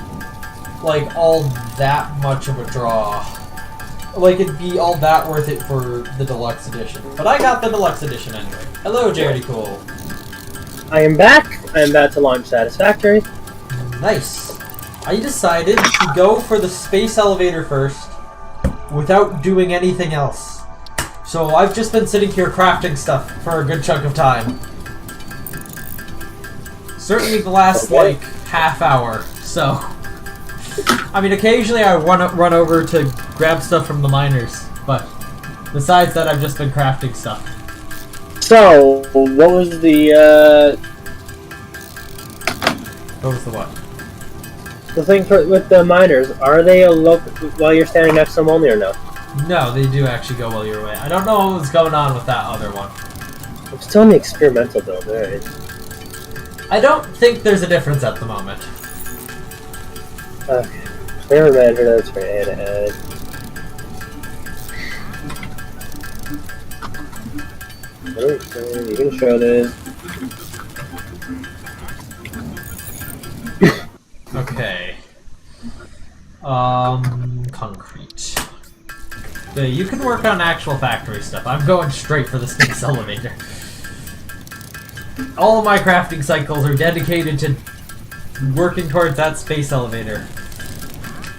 like all that much of a draw. Like it'd be all that worth it for the deluxe edition. But I got the deluxe edition anyway. Hello, Jaredy Cool. I am back. I am about to launch Satisfactory. Nice. I decided to go for the space elevator first without doing anything else. So I've just been sitting here crafting stuff for a good chunk of time. Certainly the last like half hour. So I mean, occasionally I run over to grab stuff from the miners, but besides that, I've just been crafting stuff. So, what was the, What was the what? the thing with the miners? Are they a look while you're standing next to them only, or no? No, they do actually go while you're away. I don't know what was going on with that other one. I'm still in the experimental build, alright. I don't think there's a difference at the moment. Okay. Never mind, that's right ahead. Okay, you can show this. Okay. Concrete. Yeah, you can work on actual factory stuff. I'm going straight for the space elevator. All of my crafting cycles are dedicated to working towards that space elevator.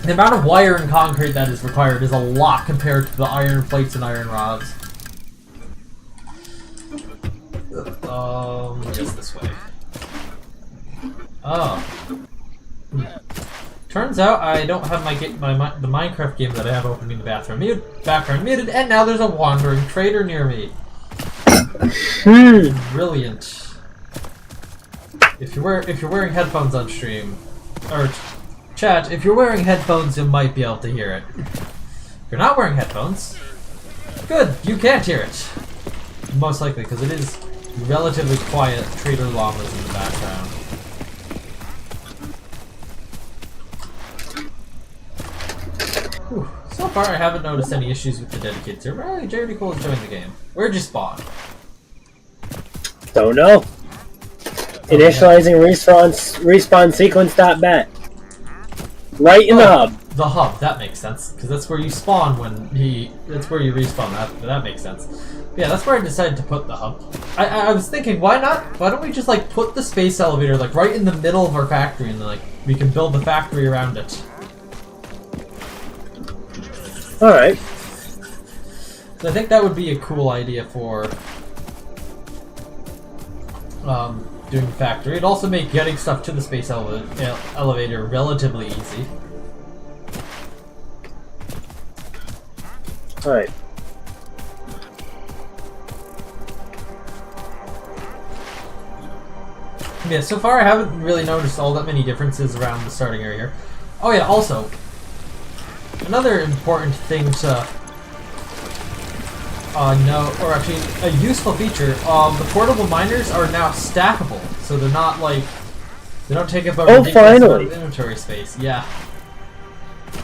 The amount of wire and concrete that is required is a lot compared to the iron plates and iron rods. I guess this way. Oh. Turns out I don't have the Minecraft game that I have open in the background muted, and now there's a wandering trader near me. Brilliant. If you're wearing headphones on stream, or chat, if you're wearing headphones, you might be able to hear it. If you're not wearing headphones, good, you can't hear it. Most likely, because it is relatively quiet trader llamas in the background. Whew. So far, I haven't noticed any issues with the dedicated server. Oh, Jaredy Cool is enjoying the game. Where'd you spawn? Don't know. Initializing respawn sequence.bat. Right in the hub. The hub, that makes sense, because that's where you spawn that's where you respawn. That makes sense. Yeah, that's where I decided to put the hub. I was thinking, why don't we just like put the space elevator like right in the middle of our factory, and like we can build the factory around it. Alright. So I think that would be a cool idea for doing the factory. It'd also make getting stuff to the space elevator relatively easy. Alright. Yeah, so far I haven't really noticed all that many differences around the starting area here. Oh yeah, also, another important thing to know, or actually a useful feature, the portable miners are now stackable, so they're not like, they don't take up a ridiculous amount of inventory space. Yeah.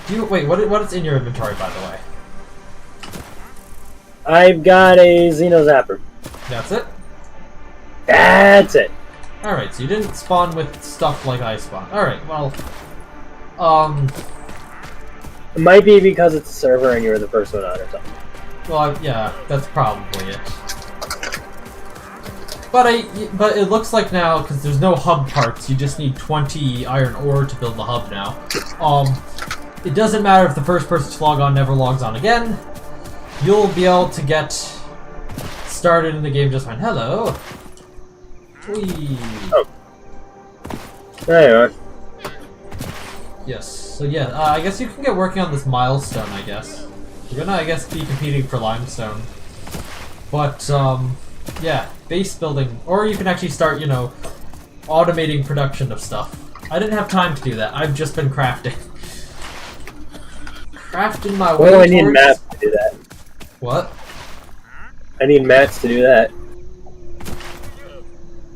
Wait, what is in your inventory, by the way? I've got a Xeno Zapper. That's it? That's it. Alright, so you didn't spawn with stuff like I spawned. Alright, well, it might be because it's a server and you're the first one on or something. well, yeah, that's probably it. But it looks like now, because there's no hub parts, you just need 20 iron ore to build the hub now. It doesn't matter if the first person to log on never logs on again. You'll be able to get started in the game just fine. Hello. Whee. Oh. There you are. Yes. So yeah, I guess you can get working on this milestone, I guess. You're gonna, I guess, be competing for limestone. But, yeah, base building. Or you can actually start, you know, automating production of stuff. I didn't have time to do that. I've just been crafting. Crafting my way Well, I towards... need mats to do that. What? I need mats to do that.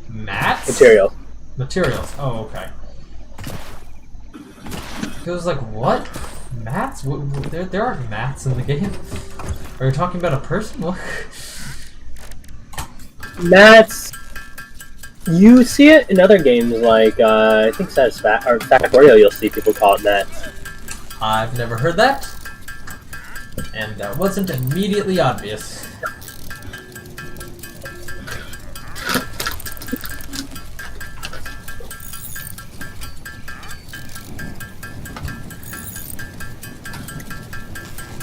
Mats? Material. Materials. Oh, okay. It was like, what? Mats? There aren't mats in the game. Are you talking about a person? What? Mats. You see it in other games like I think Satisfactory. You'll see people call it mats. I've never heard that, and that wasn't immediately obvious.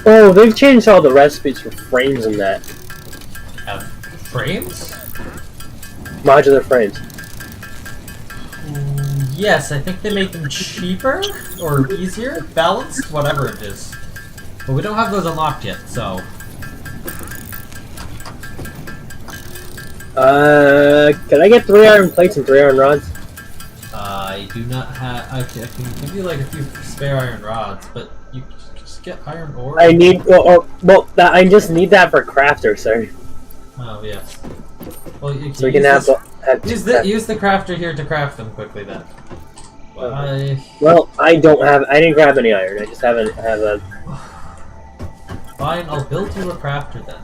Oh, they've changed all the recipes for frames in that. Have frames? Modular frames. Yes, I think they make them cheaper or easier, balanced, whatever it is. But we don't have those unlocked yet, so. Can I get 3 iron plates and 3 iron rods? I do not have. I can give you like a few spare iron rods, but you just get iron ore. I need. I just need that for crafter, sir. Oh yes. Well, you So we can have use the crafter here to craft them quickly then. Well, I don't have. I didn't grab any iron. I just have a. Fine, I'll build you a crafter then.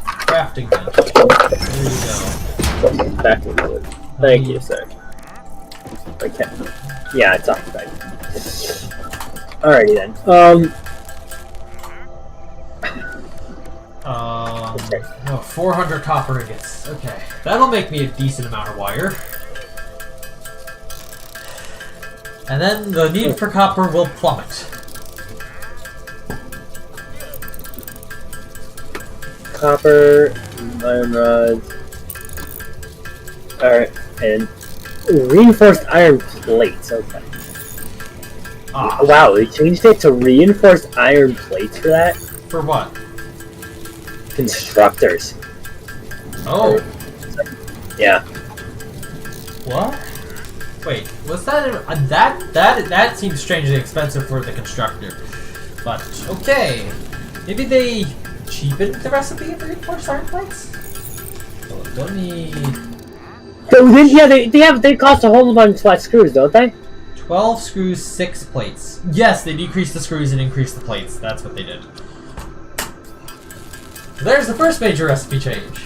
Crafting bench. There you go. Back to the wood. Thank you, sir. Okay. Yeah, it's occupied. Alrighty then. Okay. Oh, 400 copper ingots. Okay. That'll make me a decent amount of wire. And then the need for copper will plummet. Copper, iron rods. Alright, and reinforced iron plates. Okay. Ah. Wow, they changed it to reinforced iron plates for that? For what? Constructors. Oh. Yeah. What? Wait, was that that seems strangely expensive for the constructor. But okay. Maybe they cheapened the recipe of reinforced iron plates? So let me They cost a whole bunch of flat screws, don't they? 12 screws, 6 plates. Yes, they decreased the screws and increased the plates. That's what they did. There's the first major recipe change.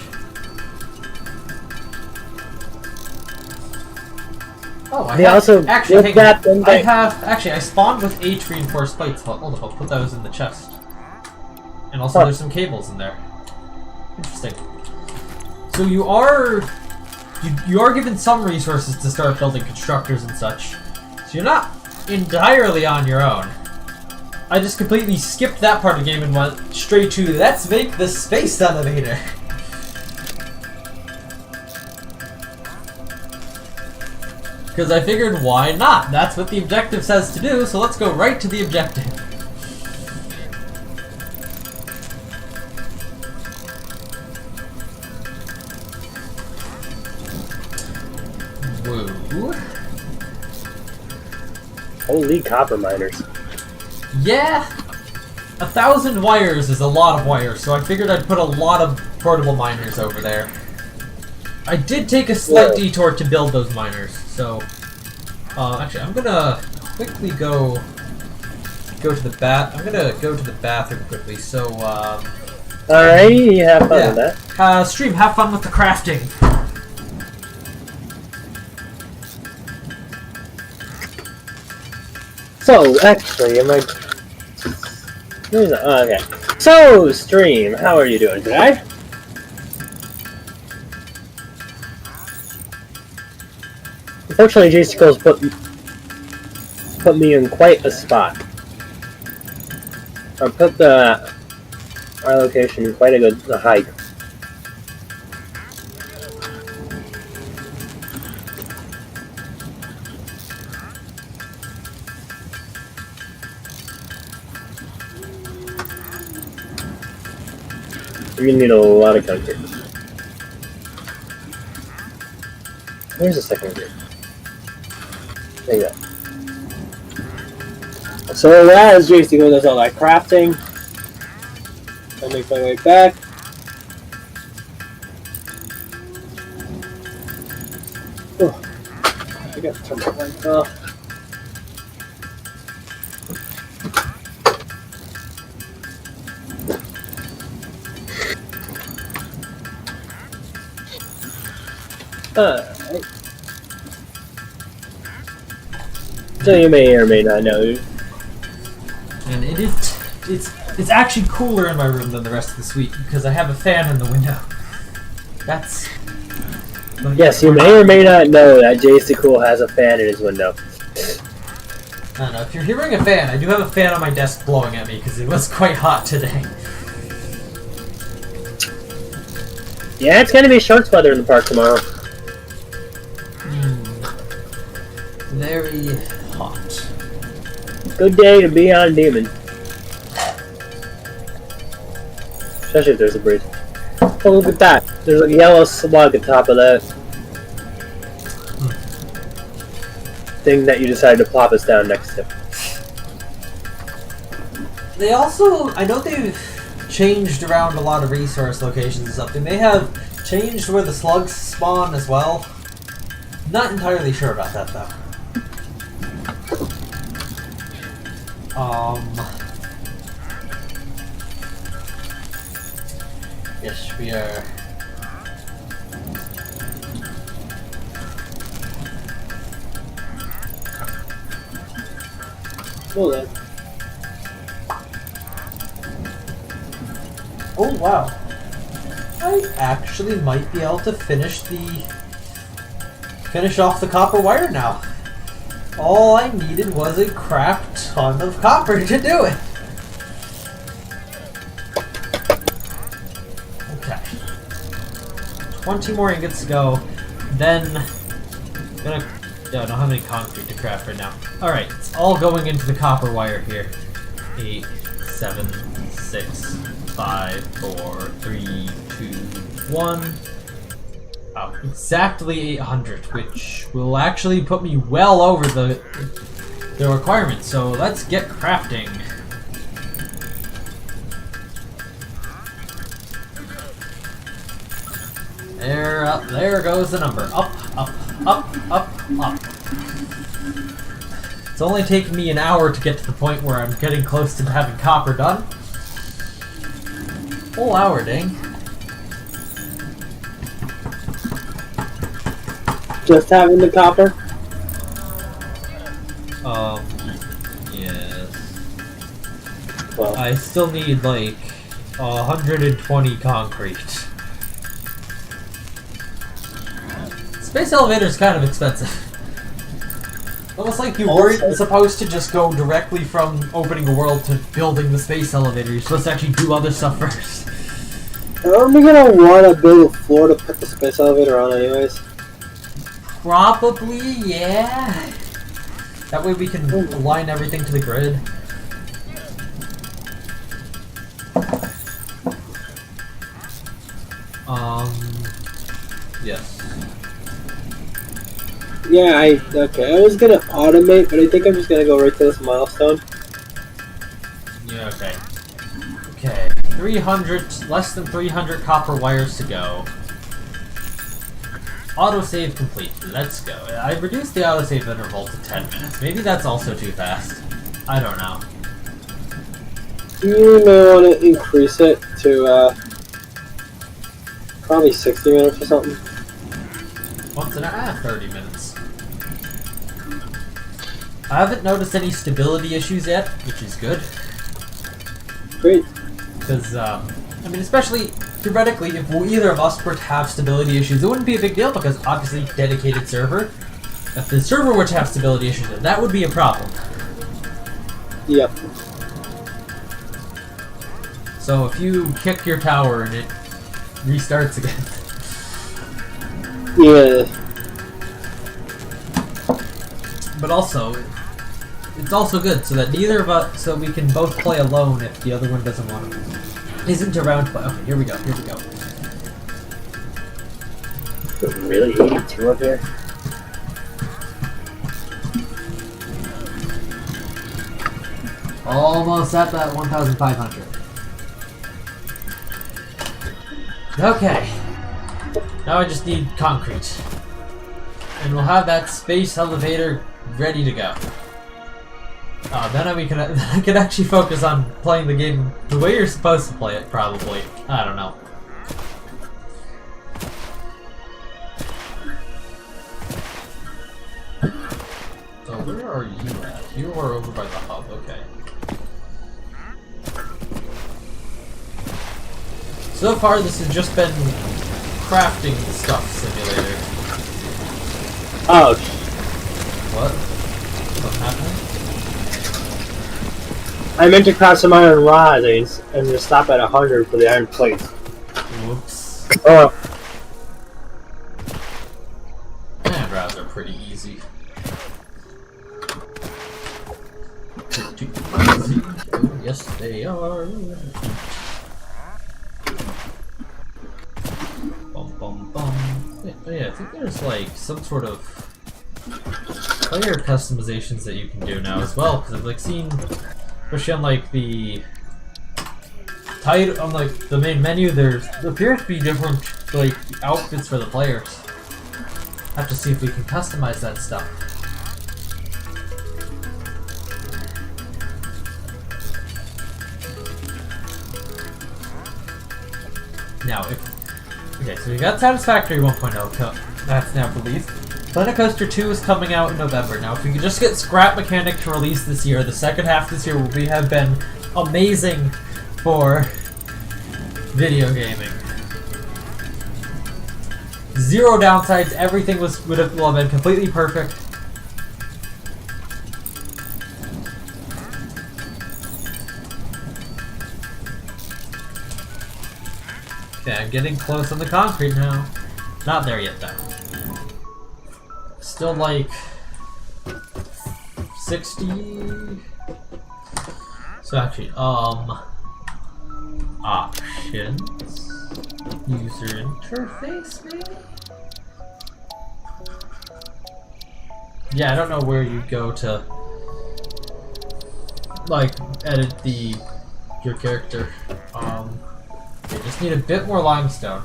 Oh, I spawned with 8 reinforced plates. Hold on, I'll put those in the chest. And also there's some cables in there. Interesting. So you are given some resources to start building constructors and such. So you're not entirely on your own. I just completely skipped that part of the game and went straight to let's make the space elevator. Because I figured, why not? That's what the objective says to do, so let's go right to the objective. Woo. Holy copper miners. Yeah! 1,000 wires is a lot of wires, so I figured I'd put a lot of portable miners over there. I did take a slight detour to build those miners, so... actually, I'm gonna quickly go to the I'm gonna go to the bathroom quickly, so, Alright, you have fun with that. Stream, have fun with the crafting. So, actually, am I... okay. So, Stream, how are you doing today? Unfortunately, J-Sticles put me in quite a spot. I put our location in quite a good hike. You're gonna need a lot of concrete. Where's the second gate? There you go. So as JC does all that crafting, I'll make my way back. Oh, I got to turn my light off. So you may or may not know. And it's actually cooler in my room than the rest of the suite because I have a fan in the window. That's... Yes, you may or may not know that J-Sticool has a fan in his window. I don't know, if you're hearing a fan, I do have a fan on my desk blowing at me because it was quite hot today. Yeah, it's gonna be sharks weather in the park tomorrow. Very hot. Good day to be on Demon. Especially if there's a breeze. Oh, look at that. There's a yellow slug at the top of that thing that you decided to plop us down next to. They also, I know they've changed around a lot of resource locations and stuff. They may have changed where the slugs spawn as well. Not entirely sure about that though. Yes, we are. Hold on. Oh wow! I actually might be able to finish off the copper wire now. All I needed was a crap ton of copper to do it. Okay. 20 more ingots to go. Then I don't have any concrete to craft right now. Alright, it's all going into the copper wire here. 8, 7, 6, 5, 4, 3, 2, 1. Oh, exactly 800, which will actually put me well over the requirement. So let's get crafting. There goes the number. Up, up, up, up, up. It's only taken me an hour to get to the point where I'm getting close to having copper done. Whole hour, dang. Just having the copper? Yes. Well, I still need like 120 concrete. Space elevator is kind of expensive. Almost like you weren't supposed to just go directly from opening a world to building the space elevator. You're supposed to actually do other stuff first. Aren't we gonna want to build a floor to put the space elevator on anyways? Probably, yeah. That way we can align everything to the grid. Yes. Yeah, okay. I was gonna automate, but I think I'm just gonna go right to this milestone. Yeah, okay. Okay, 300, less than 300 copper wires to go. Autosave complete. Let's go. I reduced the autosave interval to 10 minutes. Maybe that's also too fast. I don't know. You may want to increase it to probably 60 minutes or something. Once and a half, 30 minutes. I haven't noticed any stability issues yet, which is good. Great. Because, I mean, especially theoretically, if either of us were to have stability issues, it wouldn't be a big deal because obviously dedicated server. If the server were to have stability issues, then that would be a problem. Yep. So if you kick your tower and it restarts again. Yeah. But also, it's also good so that neither of us, so we can both play alone if the other one doesn't want to. Isn't around play. Okay, here we go. Here we go. Really 82 up here? Almost at that 1,500. Okay. Now I just need concrete. And we'll have that space elevator ready to go. Then I can actually focus on playing the game the way you're supposed to play it, probably. I don't know. So where are you at? You are over by the hub, okay. So far this has just been crafting stuff simulator. Ouch. What? What's happening? I meant to craft some iron rods and just stop at 100 for the iron plates. Whoops. Oh. Iron rods are pretty easy. Pretty easy. Oh, yes, they are. Bum bum bum. Yeah, I think there's like some sort of player customizations that you can do now as well. Because I've like seen, especially on like the title, on like the main menu, there appears to be different like outfits for the players. Have to see if we can customize that stuff. Now, okay, so we got Satisfactory 1.0, that's now released. Planet Coaster 2 is coming out in November. Now, if we could just get Scrap Mechanic to release this year, the second half this year will have been amazing for video gaming. Zero downsides, everything will have been completely perfect. Okay, I'm getting close on the concrete now. Not there yet, though. Still like 60. So actually, options, user interface, maybe. Yeah, I don't know where you go to like edit your character. We just need a bit more limestone,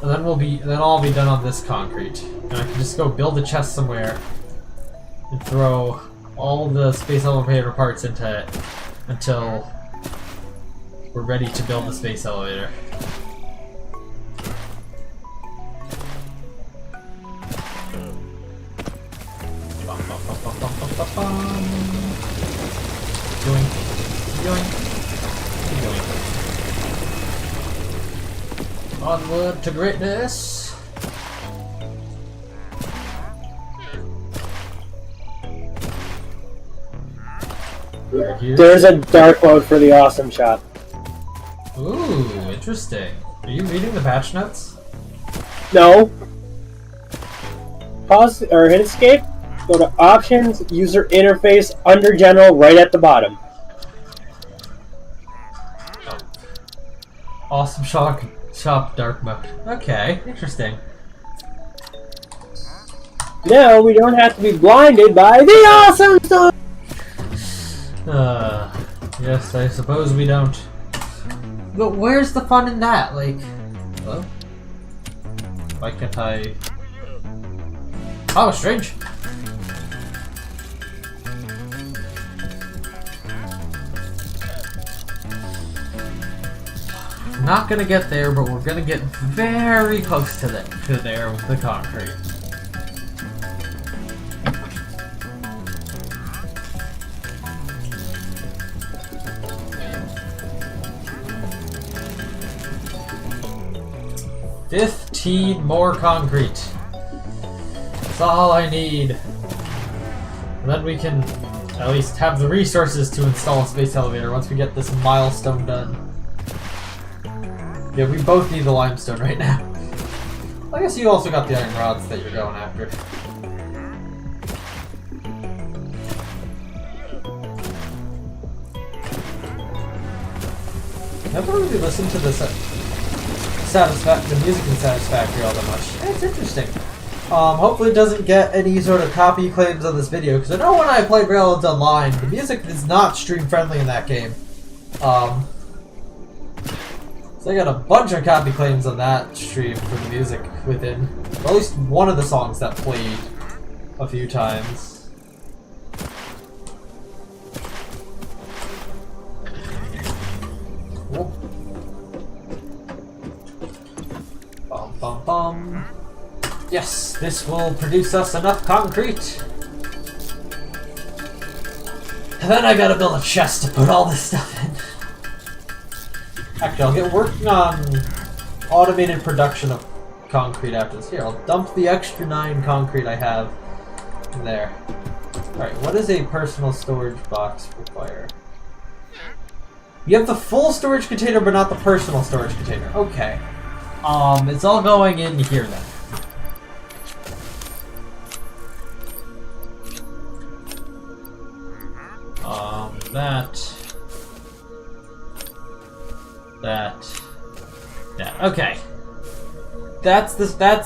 and then I'll be done on this concrete, and I can just go build a chest somewhere and throw all the space elevator parts into it until we're ready to build the space elevator. Doing. Onward to greatness. Right here. There's a dark mode for the awesome shop. Ooh, interesting. Are you reading the patch notes? No. Pause or hit escape. Go to options, user interface, under general, right at the bottom. Oh. Awesome shop dark mode. Okay, interesting. Now we don't have to be blinded by the awesome stuff. Yes, I suppose we don't. But where's the fun in that? Like, hello? Why can't I? Oh, strange. Not gonna get there, but we're gonna get very close to there with the concrete. $15 more concrete. That's all I need. And then we can at least have the resources to install a space elevator once we get this milestone done. Yeah, we both need the limestone right now. I guess you also got the iron rods that you're going after. Never really listened to the music in Satisfactory all that much. It's interesting. Hopefully it doesn't get any sort of copy claims on this video, because I know when I played Railroads Online, the music is not stream friendly in that game. So I got a bunch of copy claims on that stream for the music within, or at least one of the songs that played a few times. Cool. Bum bum bum. Yes, this will produce us enough concrete. And then I gotta build a chest to put all this stuff in. Actually, I'll get working on automated production of concrete after this. Here, I'll dump the extra 9 concrete I have in there. Alright, what does a personal storage box require? You have the full storage container, but not the personal storage container. Okay. It's all going in here then. That. Okay. That's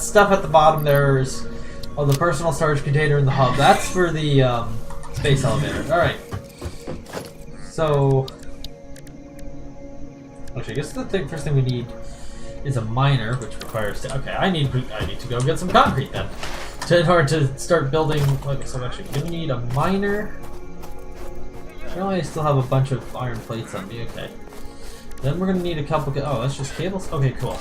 stuff at the bottom. There's the personal storage container in the hub. That's for the space elevator. All right. So, actually, I guess the first thing we need is a miner, which requires. Okay, I need to go get some concrete then, in order to start building. Okay, so I'm actually gonna need a miner. Apparently I still have a bunch of iron plates on me, okay. Then we're gonna need a couple, oh, that's just cables? Okay, cool.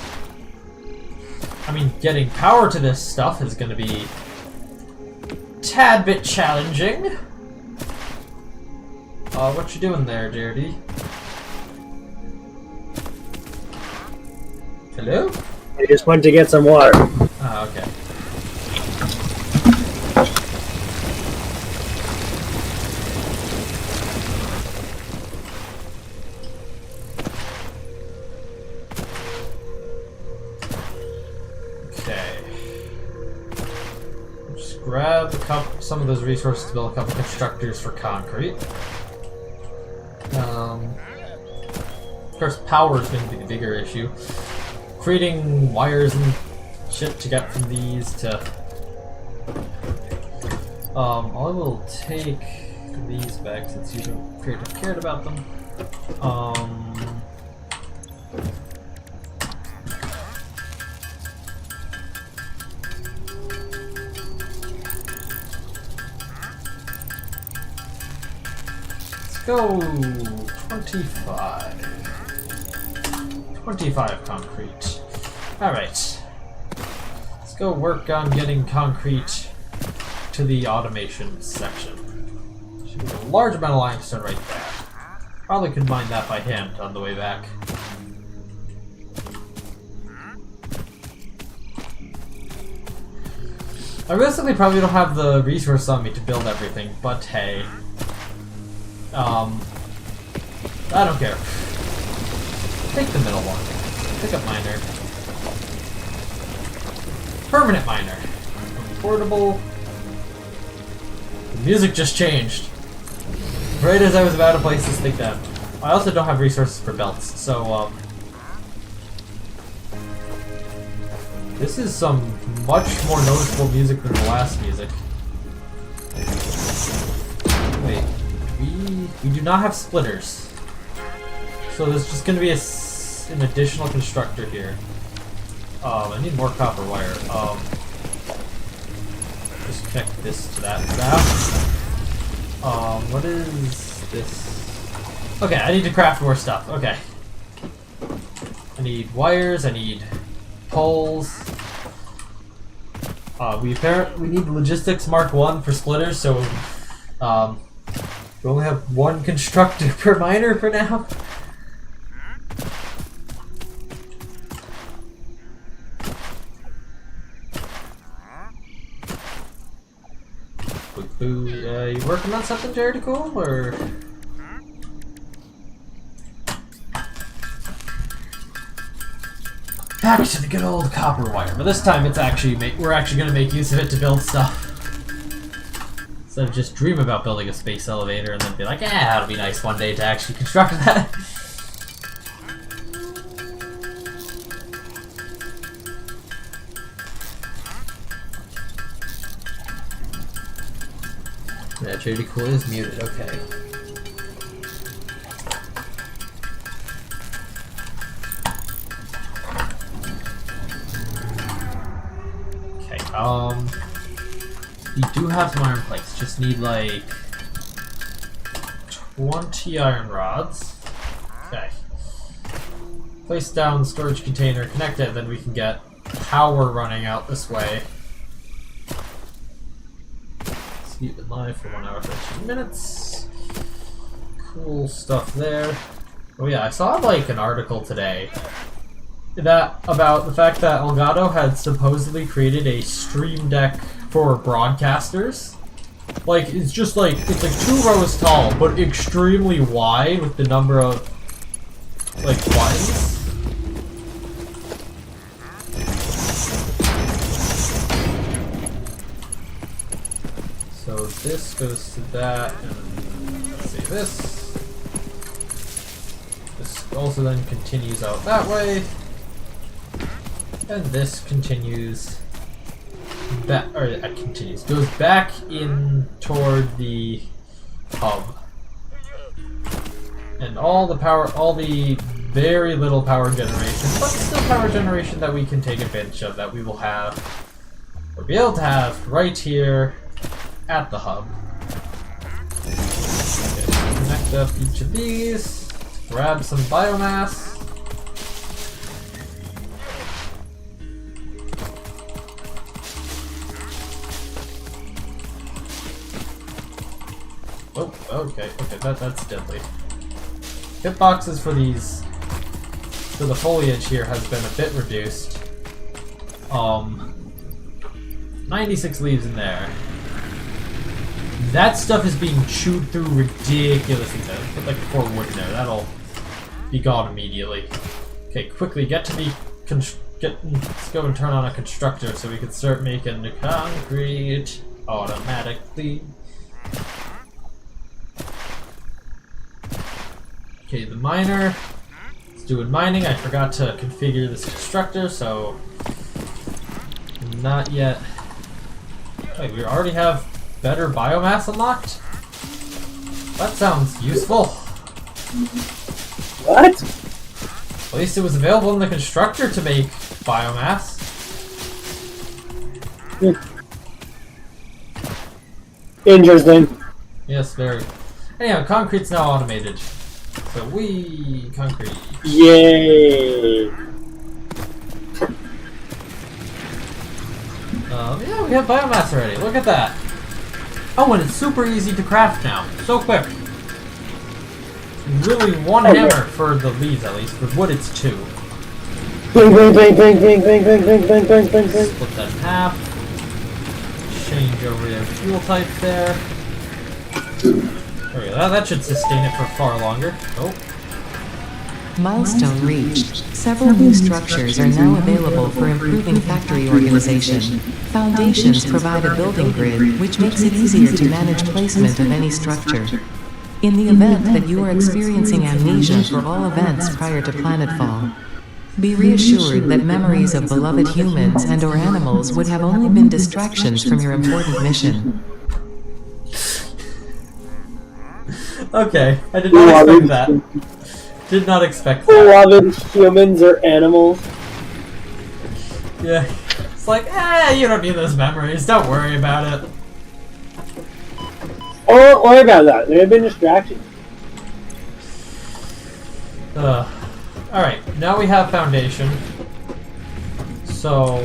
I mean, getting power to this stuff is gonna be a tad bit challenging. What you doing there, JRD? Hello? I just went to get some water. Ah, okay. Grab some of those resources to build a couple constructors for concrete. Of course, power is going to be the bigger issue. Creating wires and shit to get from these to... I will take these back since you don't appear to have cared about them. Go 25. 25 concrete. Alright. Let's go work on getting concrete to the automation section. Should be a large amount of limestone right there. Probably could mine that by hand on the way back. I realistically probably don't have the resource on me to build everything, but hey. I don't care. Take the middle one. Pick up miner. Permanent miner. Portable. The music just changed. Right as I was about to place this thing down. I also don't have resources for belts, so this is some much more noticeable music than the last music. Wait, we do not have splitters. So there's just going to be an additional constructor here. I need more copper wire. Just connect this to that now. What is this? Okay, I need to craft more stuff. Okay. I need wires, I need poles. We need logistics Mark 1 for splitters, so we only have one constructor per miner for now. You working on something, Jared? Cool, or? Back to the good old copper wire, but this time it's we're actually going to make use of it to build stuff. Instead of just dream about building a space elevator and then be like, it'll be nice one day to actually construct that. Yeah, JD Cool is muted, okay. We do have some iron plates, just need like 20 iron rods. Okay. Place down the storage container, connect it, then we can get power running out this way. Sleep in live for 1 hour 13 minutes. Cool stuff there. Oh yeah, I saw like an article today about the fact that Elgato had supposedly created a stream deck for broadcasters. Like, it's just like, it's like 2 rows tall, but extremely wide with the number of, like, buttons. So this goes to that, and let's see, this also then continues out that way. And this continues back, goes back in toward the hub. And all the very little power generation, but still power generation that we can take advantage of, that we will have, or be able to have, right here at the hub. Okay, connect up each of these, grab some biomass. Oh, okay, that's deadly. Hitboxes for the foliage here has been a bit reduced. 96 leaves in there. That stuff is being chewed through ridiculously. Put like 4 wood in there, that'll be gone immediately. Okay, quickly, let's go and turn on a constructor so we can start making the concrete automatically. Okay, the miner is doing mining. I forgot to configure this constructor, so not yet. Wait, we already have better biomass unlocked? That sounds useful. What? At least it was available in the constructor to make biomass. Interesting. Yes, very. Anyhow, concrete's now automated. So concrete. Yay! Yeah, we have biomass already. Look at that. Oh, and it's super easy to craft now. So quick. Really one hammer for the leaves, at least. For wood, it's 2. Bang, bang, bang, bang, bang, bang, bang, bang, bang, bang, bang, bang. Split that in half. Change over their fuel type there. There we go. That should sustain it for far longer. Oh. Milestone reached. Several new structures are now available for improving factory organization. Foundations provide a building grid, which makes it easier to manage placement of any structure. In the event that you are experiencing amnesia for all events prior to planetfall, be reassured that memories of beloved humans and/or animals would have only been distractions from your important mission. Okay, I did not expect that. Did not expect that. Beloved humans or animals. Yeah. It's like, you don't need those memories. Don't worry about it. Oh, don't worry about that. They've been distractions. Alright, now we have foundation. So...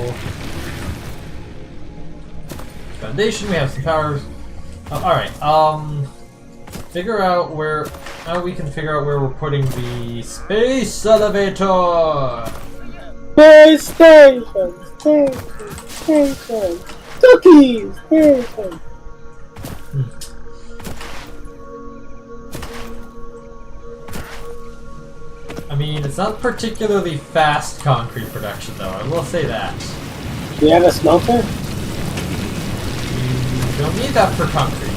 Foundation, we have some powers. Alright, figure out where... Now we can figure out where we're putting the space elevator! Space station! Station! Cookies! Station! I mean, it's not particularly fast concrete production, though. I will say that. Do you have a smelter? You don't need that for concrete.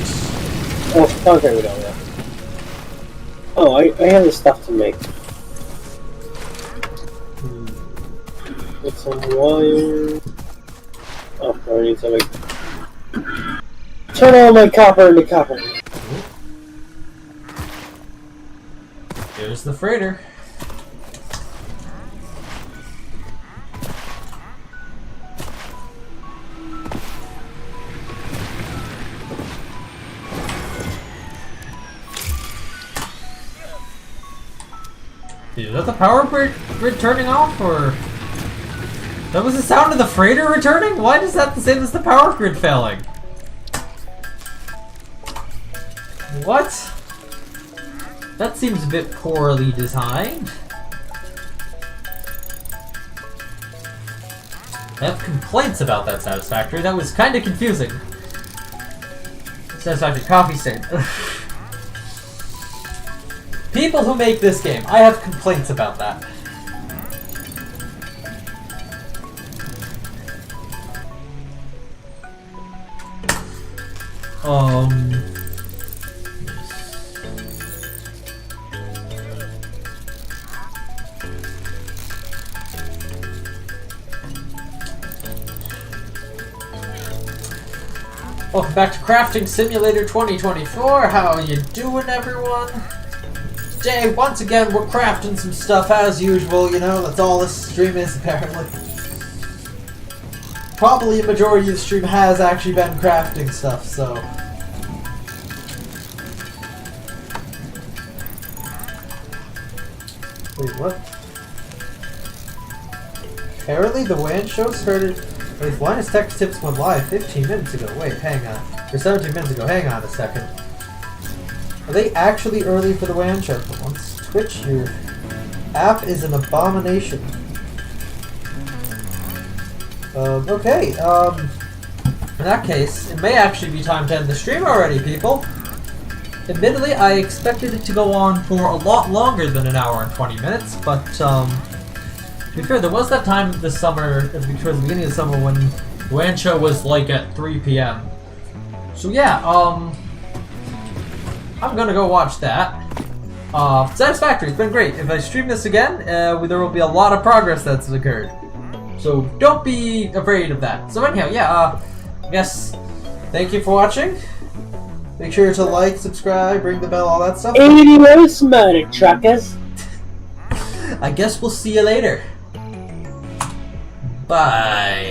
Oh, concrete we don't have. Oh, I have the stuff to make. Get some wire. Oh, I need something. Turn all my copper into copper. Here's the freighter. Is that the power grid turning off, or... That was the sound of the freighter returning? Why is that the same as the power grid failing? What? That seems a bit poorly designed. I have complaints about that Satisfactory. That was kind of confusing. Satisfactory coffee stain. People who make this game, I have complaints about that. Welcome back to Crafting Simulator 2024. How you doing, everyone? Today, once again, we're crafting some stuff as usual, you know, that's all this stream is, apparently. Probably a majority of the stream has actually been crafting stuff, so... Wait, what? Apparently the WAN show started... Wait, Linus Tech Tips went live 15 minutes ago. Wait, hang on. Or 17 minutes ago. Hang on a second. Are they actually early for the WAN show for once? Twitch, your app is an abomination. Okay, in that case, it may actually be time to end the stream already, people. Admittedly, I expected it to go on for a lot longer than an hour and 20 minutes, but, to be fair, there was that time this summer, towards the beginning of the summer, when the WAN show was, like, at 3 p.m. So, yeah, I'm gonna go watch that. Satisfactory, it's been great. If I stream this again, there will be a lot of progress that's occurred. So don't be afraid of that. So anyhow, yeah, I guess, thank you for watching. Make sure to like, subscribe, ring the bell, all that stuff. Adios, mother truckers. I guess we'll see you later. Bye.